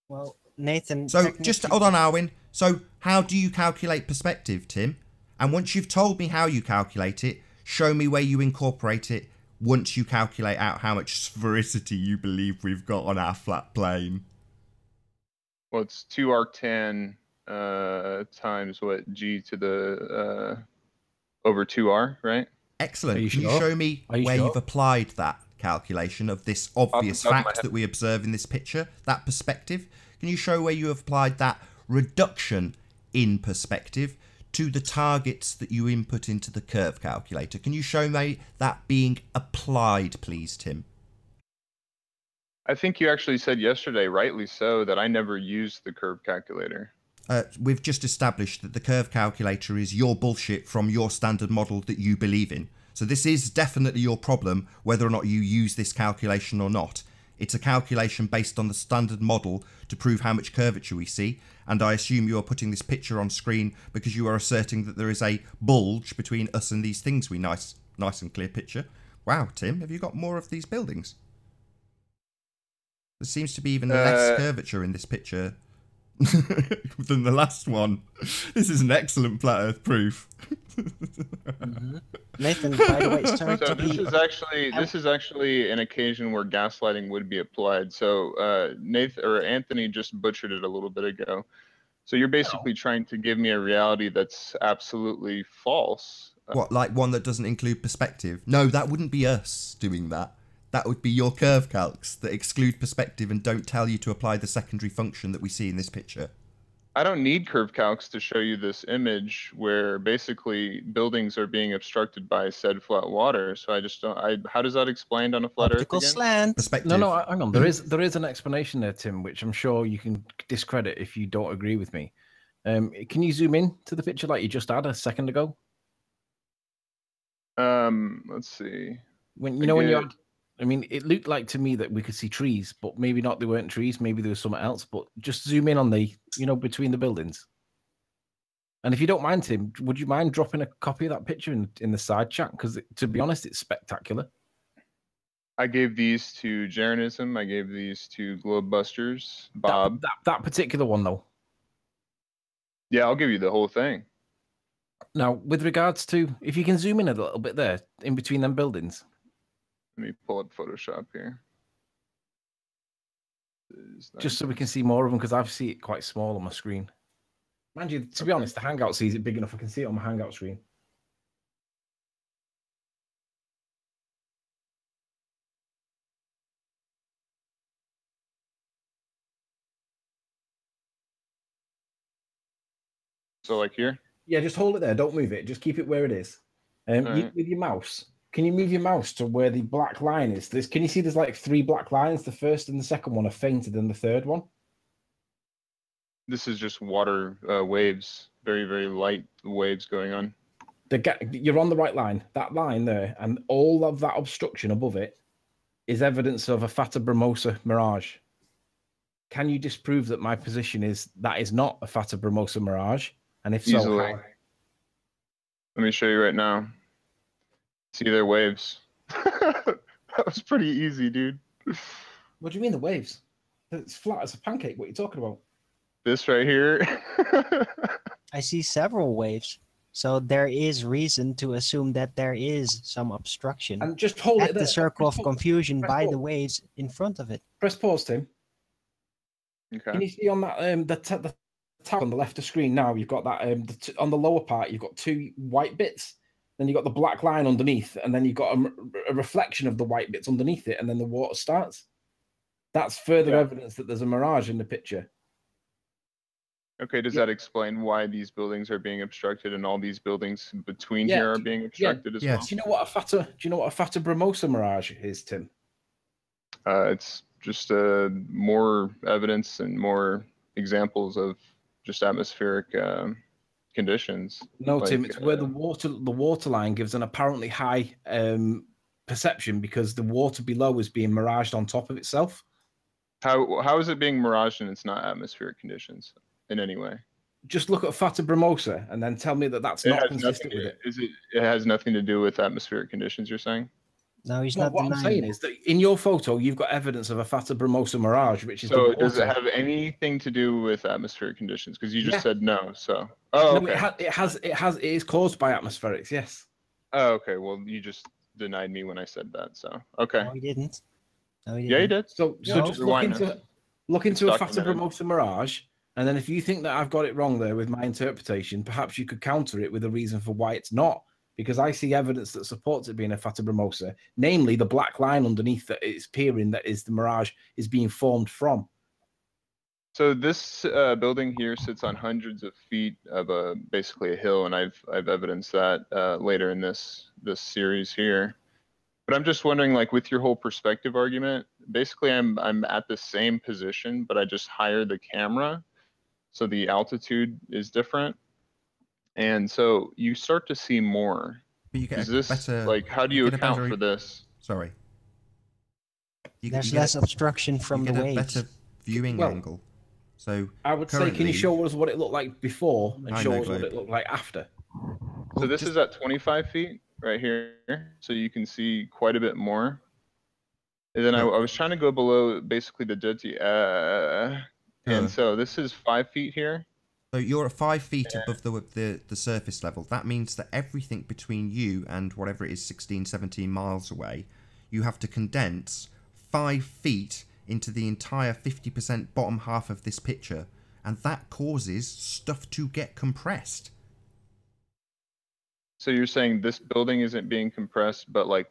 [SPEAKER 4] Well, Nathan...
[SPEAKER 2] So just hold on, Arwin. So how do you calculate perspective, Tim? And once you've told me how you calculate it, show me where you incorporate it once you calculate out how much sphericity you believe we've got on our flat plane.
[SPEAKER 8] Well, it's 2 arctan times what, g to the over 2r, right?
[SPEAKER 2] Excellent.
[SPEAKER 6] You
[SPEAKER 2] Can you show me where you've applied that calculation of this obvious fact that we observe in this picture, that perspective? Can you show where you have applied that reduction in perspective to the targets that you input into the curve calculator? Can you show me that being applied, please, Tim?
[SPEAKER 8] I think you actually said yesterday, rightly so, that I never used the curve calculator.
[SPEAKER 2] We've just established that the curve calculator is your bullshit from your standard model that you believe in. So this is definitely your problem, whether or not you use this calculation or not. It's a calculation based on the standard model to prove how much curvature we see, and I assume you are putting this picture on screen because you are asserting that there is a bulge between us and these things we nice and clear picture. Wow, Tim, have you got more of these buildings? There seems to be even less curvature in this picture than the last one. This is an excellent flat Earth proof.
[SPEAKER 4] Nathan, by the way, sorry
[SPEAKER 8] So
[SPEAKER 4] to
[SPEAKER 8] this
[SPEAKER 4] be.
[SPEAKER 8] is actually an occasion where gaslighting would be applied. So Nathan or Anthony just butchered it a little bit ago. So you're basically trying to give me a reality that's absolutely false.
[SPEAKER 2] What, like one that doesn't include perspective? No, that wouldn't be us doing that. That would be your curve calcs that exclude perspective and don't tell you to apply the secondary function that we see in this picture.
[SPEAKER 8] I don't need curve calcs to show you this image where basically buildings are being obstructed by said flat water. So I just don't. How does that explain on a flat
[SPEAKER 4] Optical
[SPEAKER 8] Earth again?
[SPEAKER 4] slant.
[SPEAKER 2] Perspective.
[SPEAKER 6] No, hang on. There is an explanation there, Tim, which I'm sure you can discredit if you don't agree with me. Can you zoom in to the picture like you just had a second ago?
[SPEAKER 8] Let's see.
[SPEAKER 6] When when you had, I mean, it looked like to me that we could see trees, but maybe not. They weren't trees. Maybe there was something else. But just zoom in on the, between the buildings. And if you don't mind, Tim, would you mind dropping a copy of that picture in the side chat? Because to be honest, it's spectacular.
[SPEAKER 8] I gave these to Jeranism. I gave these to Globebusters. Bob.
[SPEAKER 6] That particular one, though.
[SPEAKER 8] Yeah, I'll give you the whole thing.
[SPEAKER 6] Now, with regards to, if you can zoom in a little bit there, in between them buildings.
[SPEAKER 8] Let me pull up Photoshop here.
[SPEAKER 6] Just so we can see more of them, because I see it quite small on my screen. Mind you, to be honest, the Hangout sees it big enough. I can see it on my Hangout screen.
[SPEAKER 8] So like here?
[SPEAKER 6] Yeah, just hold it there. Don't move it. Just keep it where it is.
[SPEAKER 8] Right.
[SPEAKER 6] With your mouse, can you move your mouse to where the black line is? Can you see there's like 3 black lines? The first and the second one are fainter than the third one.
[SPEAKER 8] This is just water waves. Very, very light waves going on.
[SPEAKER 6] You're on the right line. That line there, and all of that obstruction above it is evidence of a Fata Brumosa mirage. Can you disprove that my position is that is not a Fata Brumosa mirage? And if so,
[SPEAKER 8] Easily.
[SPEAKER 6] how?
[SPEAKER 8] Let me show you right now. See their waves. That was pretty easy, dude.
[SPEAKER 6] What do you mean the waves? It's flat as a pancake. What are you talking about?
[SPEAKER 8] This right here.
[SPEAKER 4] I see several waves. So there is reason to assume that there is some obstruction
[SPEAKER 6] And just hold
[SPEAKER 4] at
[SPEAKER 6] it there.
[SPEAKER 4] the circle of
[SPEAKER 6] Press pause.
[SPEAKER 4] confusion
[SPEAKER 6] Press
[SPEAKER 4] by
[SPEAKER 6] pause.
[SPEAKER 4] the waves in front of it.
[SPEAKER 6] Press pause, Tim.
[SPEAKER 8] Okay.
[SPEAKER 6] Can you see on that the tab on the left of screen now? You've got that on the lower part. You've got 2 white bits. Then you've got the black line underneath, and then you've got a reflection of the white bits underneath it, and then the water starts. That's further evidence that there's a mirage in the picture.
[SPEAKER 8] Okay, does that explain why these buildings are being obstructed and all these buildings between here are being obstructed as well?
[SPEAKER 6] Do you know what a Fata Brumosa mirage is, Tim?
[SPEAKER 8] It's just more evidence and more examples of just atmospheric conditions.
[SPEAKER 6] No, Tim, it's where the water line gives an apparently high perception because the water below is being miraged on top of itself.
[SPEAKER 8] How is it being miraged and it's not atmospheric conditions in any way?
[SPEAKER 6] Just look at Fata Brumosa and then tell me that that's not consistent with it.
[SPEAKER 8] It has nothing to do with atmospheric conditions, you're saying?
[SPEAKER 4] No, he's
[SPEAKER 6] No,
[SPEAKER 4] not
[SPEAKER 6] what I'm
[SPEAKER 4] denying
[SPEAKER 6] saying
[SPEAKER 4] it.
[SPEAKER 6] is that in your photo, you've got evidence of a Fata Brumosa mirage, which is
[SPEAKER 8] So
[SPEAKER 6] the
[SPEAKER 8] does it
[SPEAKER 6] water.
[SPEAKER 8] have anything to do with atmospheric conditions? Because you just
[SPEAKER 6] Yeah.
[SPEAKER 8] said no. So
[SPEAKER 6] No,
[SPEAKER 8] okay.
[SPEAKER 6] it is caused by atmospherics, yes.
[SPEAKER 8] Oh, okay. Well, you just denied me when I said that. So okay.
[SPEAKER 4] No, he didn't. No, he
[SPEAKER 8] Yeah, you
[SPEAKER 4] didn't.
[SPEAKER 8] did.
[SPEAKER 6] So
[SPEAKER 8] No,
[SPEAKER 6] just
[SPEAKER 8] rewind
[SPEAKER 6] look into a Fata
[SPEAKER 8] documented.
[SPEAKER 6] Brumosa mirage, and then if you think that I've got it wrong there with my interpretation, perhaps you could counter it with a reason for why it's not. Because I see evidence that supports it being a Fata Brumosa, namely the black line underneath that it's appearing that is the mirage is being formed from.
[SPEAKER 8] So this building here sits on hundreds of feet of basically a hill, and I've evidenced that later in this series here. But I'm just wondering, like with your whole perspective argument, basically I'm at the same position, but I just higher the camera, so the altitude is different, and so you start to see more.
[SPEAKER 2] But you get
[SPEAKER 8] Is
[SPEAKER 2] a
[SPEAKER 8] this
[SPEAKER 2] better,
[SPEAKER 8] like how do you
[SPEAKER 2] get a
[SPEAKER 8] account
[SPEAKER 2] better-
[SPEAKER 8] for this?
[SPEAKER 2] Sorry.
[SPEAKER 4] There's
[SPEAKER 2] get
[SPEAKER 4] less obstruction from
[SPEAKER 2] you
[SPEAKER 4] the
[SPEAKER 2] get a
[SPEAKER 4] waves.
[SPEAKER 2] better viewing
[SPEAKER 6] Well,
[SPEAKER 2] angle. So
[SPEAKER 6] I would say, can you
[SPEAKER 2] currently-
[SPEAKER 6] show us what it looked like before and
[SPEAKER 2] I
[SPEAKER 6] show
[SPEAKER 2] know,
[SPEAKER 6] us what
[SPEAKER 2] Globe.
[SPEAKER 6] it looked like after?
[SPEAKER 8] So
[SPEAKER 2] Well,
[SPEAKER 8] this
[SPEAKER 2] just-
[SPEAKER 8] is at 25 feet right here, so you can see quite a bit more. And then I was trying to go below basically the dirty. And so this is 5 feet here.
[SPEAKER 2] So you're at 5 feet above the surface level. That means that everything between you and whatever it is, 16, 17 miles away, you have to condense 5 feet into the entire 50% bottom half of this picture. And that causes stuff to get compressed.
[SPEAKER 8] So you're saying this building isn't being compressed, but like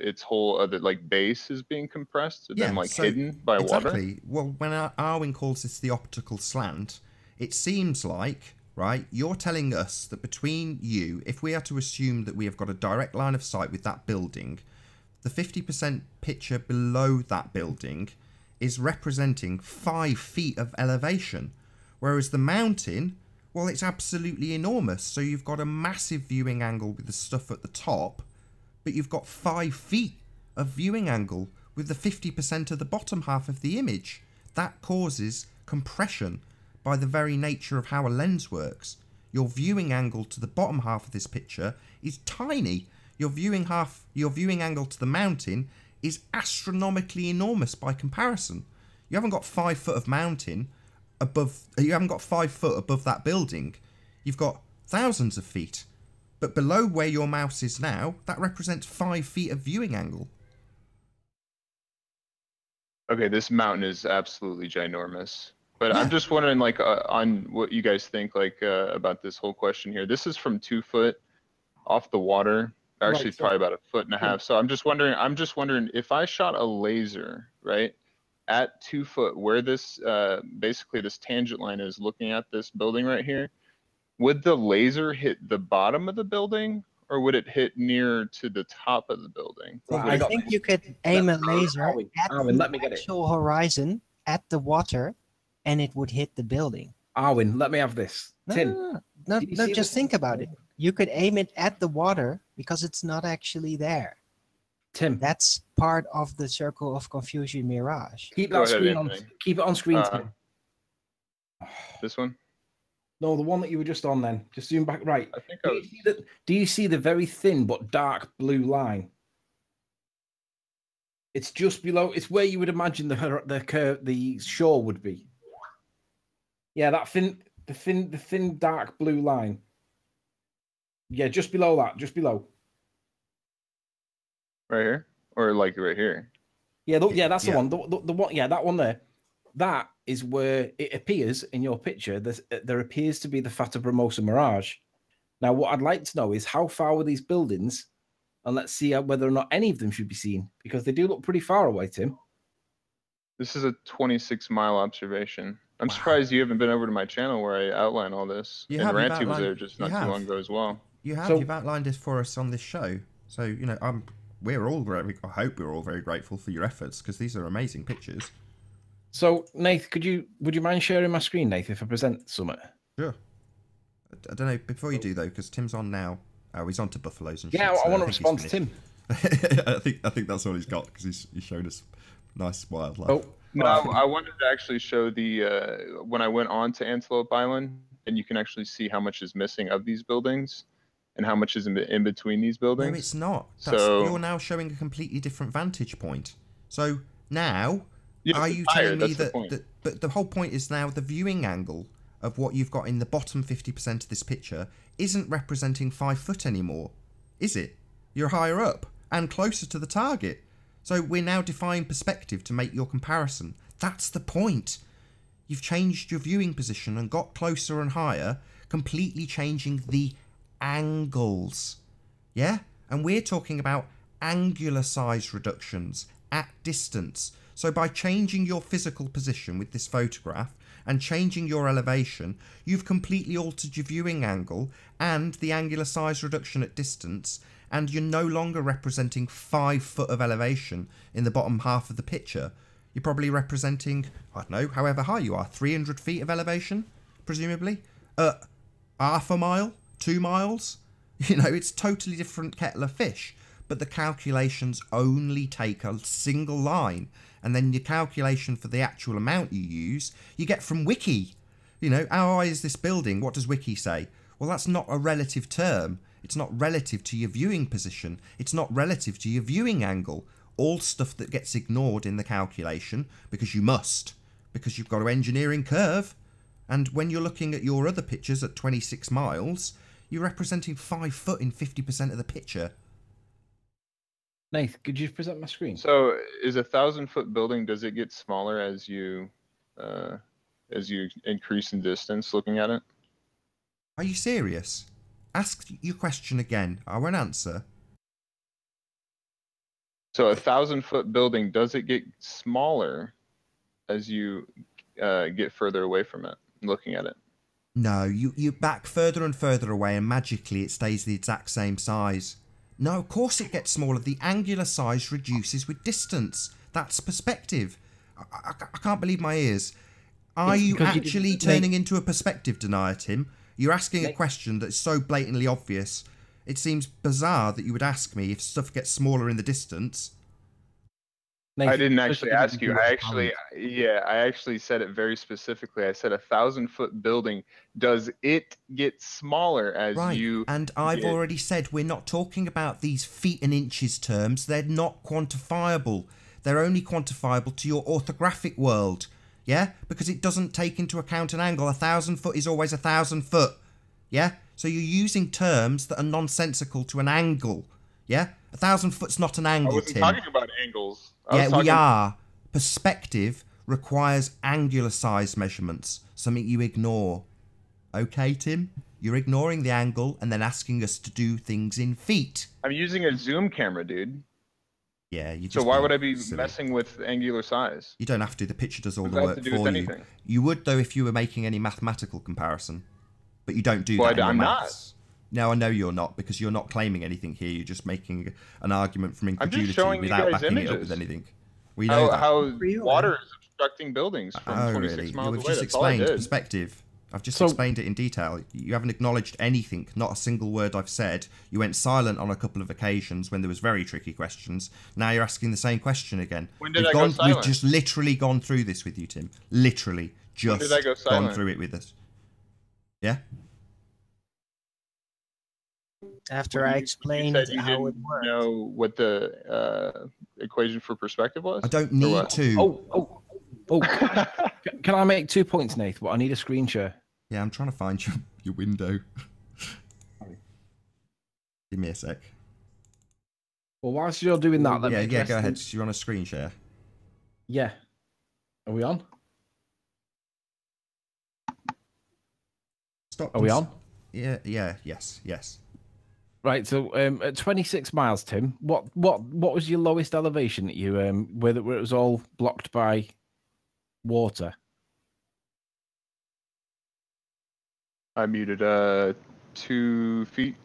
[SPEAKER 8] its whole other like base is being compressed and then like hidden by water?
[SPEAKER 2] Exactly. Well, when Arwin calls this the optical slant, it seems like, right, you're telling us that between you, if we are to assume that we have got a direct line of sight with that building, the 50% picture below that building is representing 5 feet of elevation, whereas the mountain, well, it's absolutely enormous. So you've got a massive viewing angle with the stuff at the top, but you've got 5 feet of viewing angle with the 50% of the bottom half of the image. That causes compression by the very nature of how a lens works. Your viewing angle to the bottom half of this picture is tiny. Your viewing angle to the mountain is astronomically enormous by comparison. You haven't got 5 foot of mountain above, you haven't got 5 foot above that building. You've got thousands of feet. But below where your mouse is now, that represents 5 feet of viewing angle.
[SPEAKER 8] Okay, this mountain is absolutely ginormous. But I'm just wondering, like, on what you guys think, like, about this whole question here. This is from 2 foot off the water. Actually,
[SPEAKER 6] Right, so-
[SPEAKER 8] probably about 1.5 feet. So I'm just wondering if I shot a laser, right, at 2 foot, where this basically this tangent line is looking at this building right here, would the laser hit the bottom of the building, or would it hit near to the top of the building?
[SPEAKER 4] Well,
[SPEAKER 6] Right,
[SPEAKER 4] I think you could aim a laser at
[SPEAKER 6] Arwin, let
[SPEAKER 4] the
[SPEAKER 6] me get it.
[SPEAKER 4] actual horizon, at the water, and it would hit the building.
[SPEAKER 6] Arwin, let me have this. Tim,
[SPEAKER 4] No,
[SPEAKER 6] did you
[SPEAKER 4] no,
[SPEAKER 6] see
[SPEAKER 4] just
[SPEAKER 6] this?
[SPEAKER 4] think about it. You could aim it at the water because it's not actually there.
[SPEAKER 6] Tim,
[SPEAKER 4] That's part of the circle of confusion mirage.
[SPEAKER 6] keep
[SPEAKER 8] Go
[SPEAKER 6] that
[SPEAKER 8] ahead,
[SPEAKER 6] screen on.
[SPEAKER 8] Anthony.
[SPEAKER 6] Keep it on screen, Tim.
[SPEAKER 8] This one?
[SPEAKER 6] No, the one that you were just on. Then just zoom back. Right.
[SPEAKER 8] I think
[SPEAKER 6] Do you see the very thin but dark blue line? It's just below. It's where you would imagine the shore would be. Yeah, the thin dark blue line. Yeah, just below that. Just below.
[SPEAKER 8] right here, or like right here.
[SPEAKER 6] Yeah, that's the
[SPEAKER 2] Yeah.
[SPEAKER 6] one. The one. Yeah, that one there. That is where it appears in your picture. There appears to be the Fata Brumosa Mirage. Now, what I'd like to know is how far were these buildings, and let's see whether or not any of them should be seen, because they do look pretty far away, Tim.
[SPEAKER 8] This is a 26-mile observation. I'm surprised you haven't been over to my channel where I outline all this.
[SPEAKER 2] You
[SPEAKER 8] and
[SPEAKER 2] have, you've
[SPEAKER 8] Ranty was
[SPEAKER 2] outlined-
[SPEAKER 8] there just
[SPEAKER 2] you
[SPEAKER 8] not too
[SPEAKER 2] have.
[SPEAKER 8] long ago as well.
[SPEAKER 2] You've outlined this for us on this show. So, you know, we're all very, I hope we're all very grateful for your efforts, because these are amazing pictures.
[SPEAKER 6] So, Nath, would you mind sharing my screen, Nath, if I present something?
[SPEAKER 2] Sure. I don't know, before you do though, because Tim's on now. Oh, he's on to buffaloes and shit.
[SPEAKER 6] Yeah,
[SPEAKER 2] so
[SPEAKER 6] I want to
[SPEAKER 2] think he's
[SPEAKER 6] respond to
[SPEAKER 2] finished.
[SPEAKER 6] Tim.
[SPEAKER 2] I think that's all he's got, because he's shown us nice wildlife.
[SPEAKER 6] Oh,
[SPEAKER 8] No, I wanted to actually show the when I went on to Antelope Island, and you can actually see how much is missing of these buildings, and how much is in between these buildings.
[SPEAKER 2] No, it's not.
[SPEAKER 8] So
[SPEAKER 2] you're now showing a completely different vantage point. So now,
[SPEAKER 8] Yeah,
[SPEAKER 2] are
[SPEAKER 8] it's
[SPEAKER 2] you
[SPEAKER 8] higher,
[SPEAKER 2] telling me
[SPEAKER 8] that's the
[SPEAKER 2] that,
[SPEAKER 8] point.
[SPEAKER 2] but the whole point is now the viewing angle of what you've got in the bottom 50% of this picture isn't representing 5 foot anymore, is it? You're higher up and closer to the target. So we're now defying perspective to make your comparison. That's the point. You've changed your viewing position and got closer and higher, completely changing the angles. Yeah? And we're talking about angular size reductions at distance. So by changing your physical position with this photograph and changing your elevation, you've completely altered your viewing angle and the angular size reduction at distance, and you're no longer representing 5 foot of elevation in the bottom half of the picture. You're probably representing, I don't know, however high you are, 300 feet of elevation, presumably, half a mile, 2 miles. You know, it's totally different kettle of fish, but the calculations only take a single line, and then your calculation for the actual amount you use, you get from Wiki. You know, how high is this building? What does Wiki say? Well, that's not a relative term. It's not relative to your viewing position. It's not relative to your viewing angle. All stuff that gets ignored in the calculation, because you must, because you've got to engineer in curve. And when you're looking at your other pictures at 26 miles, you're representing 5 foot in 50% of the picture.
[SPEAKER 6] Nath, could you present my screen?
[SPEAKER 8] So is a 1,000-foot building, does it get smaller as you increase in distance looking at it?
[SPEAKER 2] Are you serious? Ask your question again. I won't answer.
[SPEAKER 8] So a 1,000-foot building, does it get smaller as you get further away from it, looking at it?
[SPEAKER 2] No, you back further and further away and magically it stays the exact same size. No, of course it gets smaller. The angular size reduces with distance. That's perspective. I can't believe my ears. Are you actually turning into a perspective denier, Tim? You're asking a question that's so blatantly obvious. It seems bizarre that you would ask me if stuff gets smaller in the distance.
[SPEAKER 8] I didn't actually ask you. I actually said it very specifically. I said a 1,000-foot building. Does it get smaller as you?
[SPEAKER 2] And I've already said we're not talking about these feet and inches terms. They're not quantifiable. They're only quantifiable to your orthographic world. Yeah, because it doesn't take into account an angle. 1,000 foot is always 1,000 foot. Yeah, so you're using terms that are nonsensical to an angle. Yeah, 1,000 foot's not an angle.
[SPEAKER 8] I wasn't
[SPEAKER 2] Tim.
[SPEAKER 8] talking about angles.
[SPEAKER 2] We are. Perspective requires angular size measurements, something you ignore. Okay, Tim? You're ignoring the angle and then asking us to do things in feet.
[SPEAKER 8] I'm using a zoom camera, dude.
[SPEAKER 2] Yeah, you just.
[SPEAKER 8] So why would I be messing with angular size?
[SPEAKER 2] You don't have to. The picture does all the work for you.
[SPEAKER 8] Anything?
[SPEAKER 2] You would, though, if you were making any mathematical comparison. But you don't do that in your maths. No, I know you're not, because you're not claiming anything here. You're just making an argument from incredulity without backing it up with anything. We know
[SPEAKER 8] how water is obstructing buildings from 26 miles away.
[SPEAKER 2] We've just explained perspective. I've just explained it in detail. You haven't acknowledged anything, not a single word I've said. You went silent on a couple of occasions when there was very tricky questions. Now you're asking the same question again.
[SPEAKER 8] When did I go silent?
[SPEAKER 2] We've just literally gone through this with you, Tim. Literally just gone through it with us. Yeah?
[SPEAKER 4] After I explained how it works.
[SPEAKER 8] Know what the equation for perspective was?
[SPEAKER 2] I don't need to.
[SPEAKER 6] Can I make 2 points, Nath? But I need a screen share.
[SPEAKER 2] Yeah, I'm trying to find your window. Give me a sec.
[SPEAKER 6] Well, whilst you're doing that, let me
[SPEAKER 2] go ahead. You're on a screen share.
[SPEAKER 6] Yeah. Are we on?
[SPEAKER 2] Stop.
[SPEAKER 6] Are we on?
[SPEAKER 2] Yes.
[SPEAKER 6] Right, so at 26 miles, Tim, what was your lowest elevation that you where it was all blocked by water?
[SPEAKER 8] I muted 2 feet.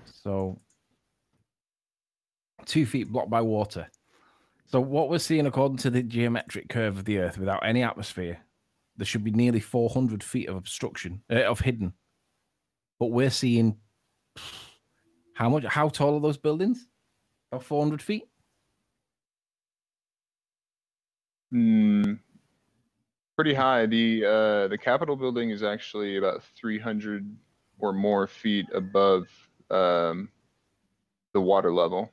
[SPEAKER 6] So 2 feet blocked by water. So what we're seeing, according to the geometric curve of the Earth, without any atmosphere, there should be nearly 400 feet of obstruction, of hidden. But we're seeing how tall are those buildings? About 400 feet?
[SPEAKER 8] Pretty high. The Capitol building is actually about 300 or more feet above the water level.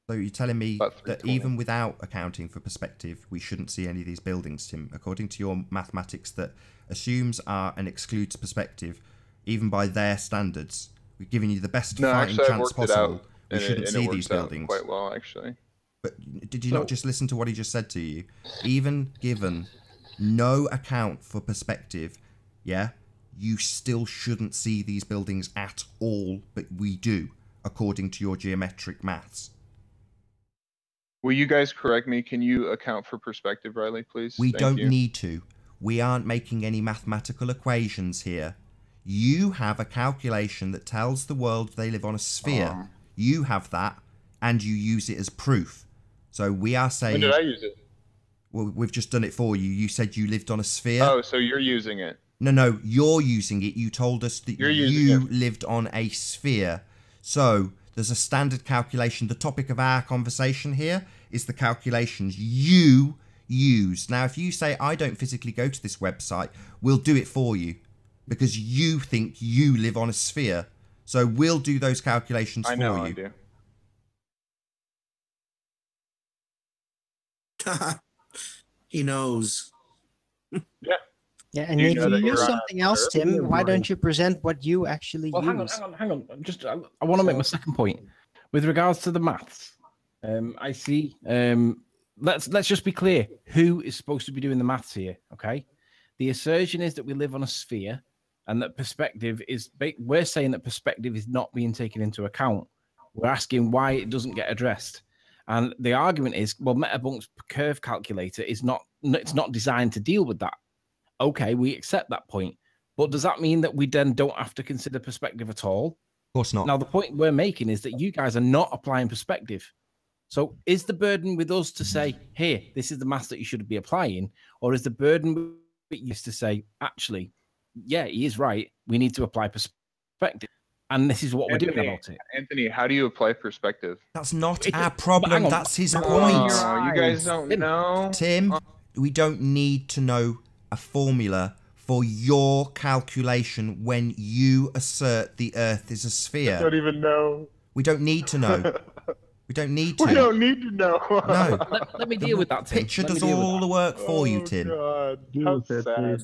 [SPEAKER 2] So you're telling me that even without accounting for perspective, we shouldn't see any of these buildings, Tim? According to your mathematics that assumes R and excludes perspective, even by their standards, we're giving you the best fighting chance possible. We shouldn't see these buildings.
[SPEAKER 8] Quite well, actually.
[SPEAKER 2] But did you not just listen to what he just said to you? Even given no account for perspective, yeah, you still shouldn't see these buildings at all, but we do, according to your geometric maths.
[SPEAKER 8] Will you guys correct me? Can you account for perspective, Riley, please?
[SPEAKER 2] We don't need to. We aren't making any mathematical equations here. You have a calculation that tells the world they live on a sphere. You have that, and you use it as proof. So we are saying...
[SPEAKER 8] When did I use it?
[SPEAKER 2] Well, we've just done it for you. You said you lived on a sphere.
[SPEAKER 8] Oh, so you're using it.
[SPEAKER 2] No, you're using it. You told us that you lived on a sphere. So there's a standard calculation. The topic of our conversation here is the calculations you use. Now, if you say, I don't physically go to this website, we'll do it for you because you think you live on a sphere. So we'll do those calculations for you. I know I do.
[SPEAKER 1] He knows.
[SPEAKER 8] Yeah.
[SPEAKER 4] Yeah, and
[SPEAKER 8] You
[SPEAKER 4] if
[SPEAKER 8] know
[SPEAKER 4] you
[SPEAKER 8] that
[SPEAKER 4] use
[SPEAKER 8] you're on
[SPEAKER 4] something else,
[SPEAKER 8] Earth?
[SPEAKER 4] Tim, why don't you present what you actually
[SPEAKER 6] Well,
[SPEAKER 4] use?
[SPEAKER 6] hang on. Just I want to make my second point with regards to the maths. I see. Let's just be clear. Who is supposed to be doing the maths here? Okay. The assertion is that we live on a sphere, and that perspective is. We're saying that perspective is not being taken into account. We're asking why it doesn't get addressed, and the argument is, well, Metabunk's curve calculator is not. It's not designed to deal with that. Okay, we accept that point. But does that mean that we then don't have to consider perspective at all?
[SPEAKER 2] Of course not.
[SPEAKER 6] Now, the point we're making is that you guys are not applying perspective. So is the burden with us to say, here, this is the maths that you should be applying? Or is the burden with you to say, actually, yeah, he is right. We need to apply perspective. And this is what we're doing about it.
[SPEAKER 8] Anthony, how do you apply perspective?
[SPEAKER 2] That's not our problem. That's his point.
[SPEAKER 8] Oh, you guys don't know?
[SPEAKER 2] Tim, we don't need to know a formula for your calculation when you assert the Earth is a sphere.
[SPEAKER 8] I don't even know.
[SPEAKER 2] We don't need to know. We don't need to.
[SPEAKER 8] We don't need to know.
[SPEAKER 2] No.
[SPEAKER 6] Let me deal with that, Tim.
[SPEAKER 2] Picture does all the work for you, Tim.
[SPEAKER 8] God, how sad.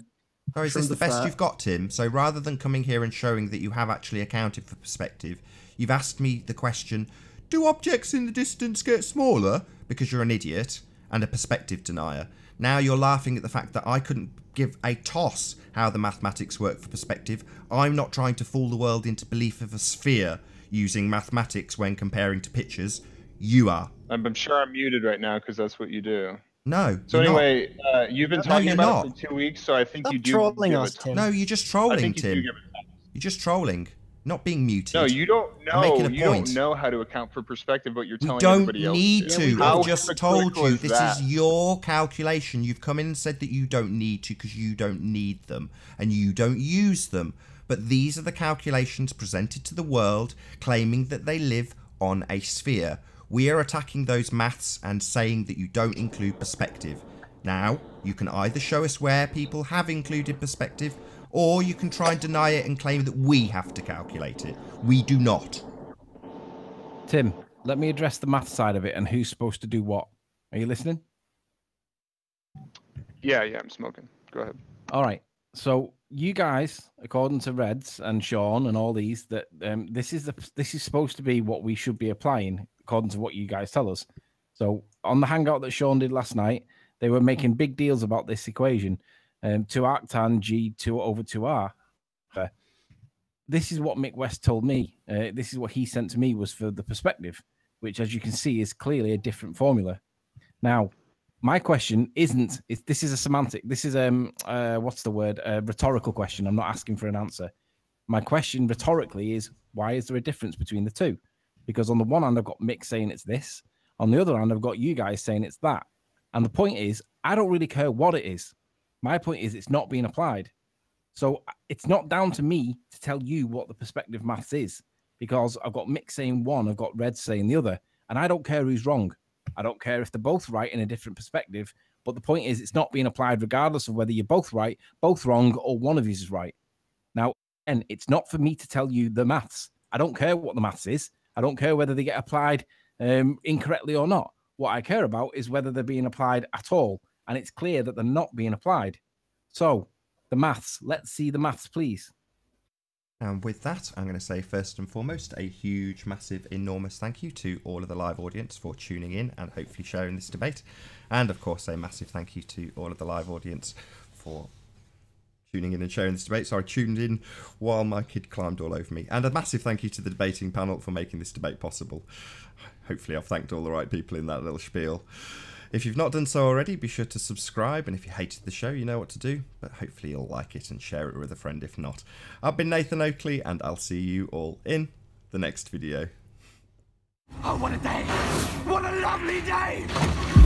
[SPEAKER 2] Or is this the best you've got, Tim? So rather than coming here and showing that you have actually accounted for perspective, you've asked me the question, do objects in the distance get smaller? Because you're an idiot and a perspective denier. Now you're laughing at the fact that I couldn't give a toss how the mathematics work for perspective. I'm not trying to fool the world into belief of a sphere using mathematics when comparing to pictures. You are.
[SPEAKER 8] I'm sure I'm muted right now because that's what you do.
[SPEAKER 2] No.
[SPEAKER 8] So anyway, you've been talking
[SPEAKER 2] you're
[SPEAKER 8] about
[SPEAKER 2] not.
[SPEAKER 8] it for 2 weeks, so I think
[SPEAKER 4] Stop
[SPEAKER 8] you do
[SPEAKER 4] trolling
[SPEAKER 8] give
[SPEAKER 4] us,
[SPEAKER 8] it.
[SPEAKER 4] Tim.
[SPEAKER 2] No, you're just
[SPEAKER 8] I
[SPEAKER 2] trolling,
[SPEAKER 8] think you do
[SPEAKER 2] Tim.
[SPEAKER 8] give it.
[SPEAKER 2] You're just trolling, not being muted.
[SPEAKER 8] No, you don't know.
[SPEAKER 2] I'm making a
[SPEAKER 8] You
[SPEAKER 2] point.
[SPEAKER 8] don't know how to account for perspective, but you're
[SPEAKER 2] We
[SPEAKER 8] telling
[SPEAKER 2] don't
[SPEAKER 8] everybody else.
[SPEAKER 2] need to.
[SPEAKER 8] How
[SPEAKER 2] I've just told
[SPEAKER 8] hypocritical
[SPEAKER 2] you
[SPEAKER 8] is
[SPEAKER 2] this
[SPEAKER 8] that?
[SPEAKER 2] is your calculation. You've come in and said that you don't need to because you don't need them and you don't use them. But these are the calculations presented to the world claiming that they live on a sphere. We are attacking those maths and saying that you don't include perspective. Now, you can either show us where people have included perspective, or you can try and deny it and claim that we have to calculate it. We do not.
[SPEAKER 6] Tim, let me address the math side of it and who's supposed to do what. Are you listening?
[SPEAKER 8] Yeah, I'm smoking. Go ahead.
[SPEAKER 6] All right. So you guys, according to Reds and Sean and all these, that this is supposed to be what we should be applying according to what you guys tell us. So on the hangout that Sean did last night, they were making big deals about this equation, 2 arctan G 2 over 2R. This is what Mick West told me. This is what he sent to me was for the perspective, which, as you can see, is clearly a different formula. Now, my question isn't. This is a semantic. This is what's the word? A rhetorical question. I'm not asking for an answer. My question rhetorically is, why is there a difference between the two? Because on the one hand, I've got Mick saying it's this. On the other hand, I've got you guys saying it's that. And the point is, I don't really care what it is. My point is, it's not being applied. So it's not down to me to tell you what the perspective maths is, because I've got Mick saying one, I've got Red saying the other, and I don't care who's wrong. I don't care if they're both right in a different perspective, but the point is it's not being applied regardless of whether you're both right, both wrong, or one of you is right. Now, and it's not for me to tell you the maths. I don't care what the maths is. I don't care whether they get applied incorrectly or not. What I care about is whether they're being applied at all, and it's clear that they're not being applied. So, the maths. Let's see the maths, please.
[SPEAKER 2] And with that, I'm going to say first and foremost, a huge, massive, enormous thank you to all of the live audience for tuning in and hopefully sharing this debate. And of course, a massive thank you to all of the live audience for tuning in and sharing this debate. Sorry, tuned in while my kid climbed all over me. And a massive thank you to the debating panel for making this debate possible. Hopefully I've thanked all the right people in that little spiel. If you've not done so already, be sure to subscribe, and if you hated the show, you know what to do, but hopefully you'll like it and share it with a friend if not. I've been Nathan Oakley, and I'll see you all in the next video.
[SPEAKER 1] Oh, what a day! What a lovely day!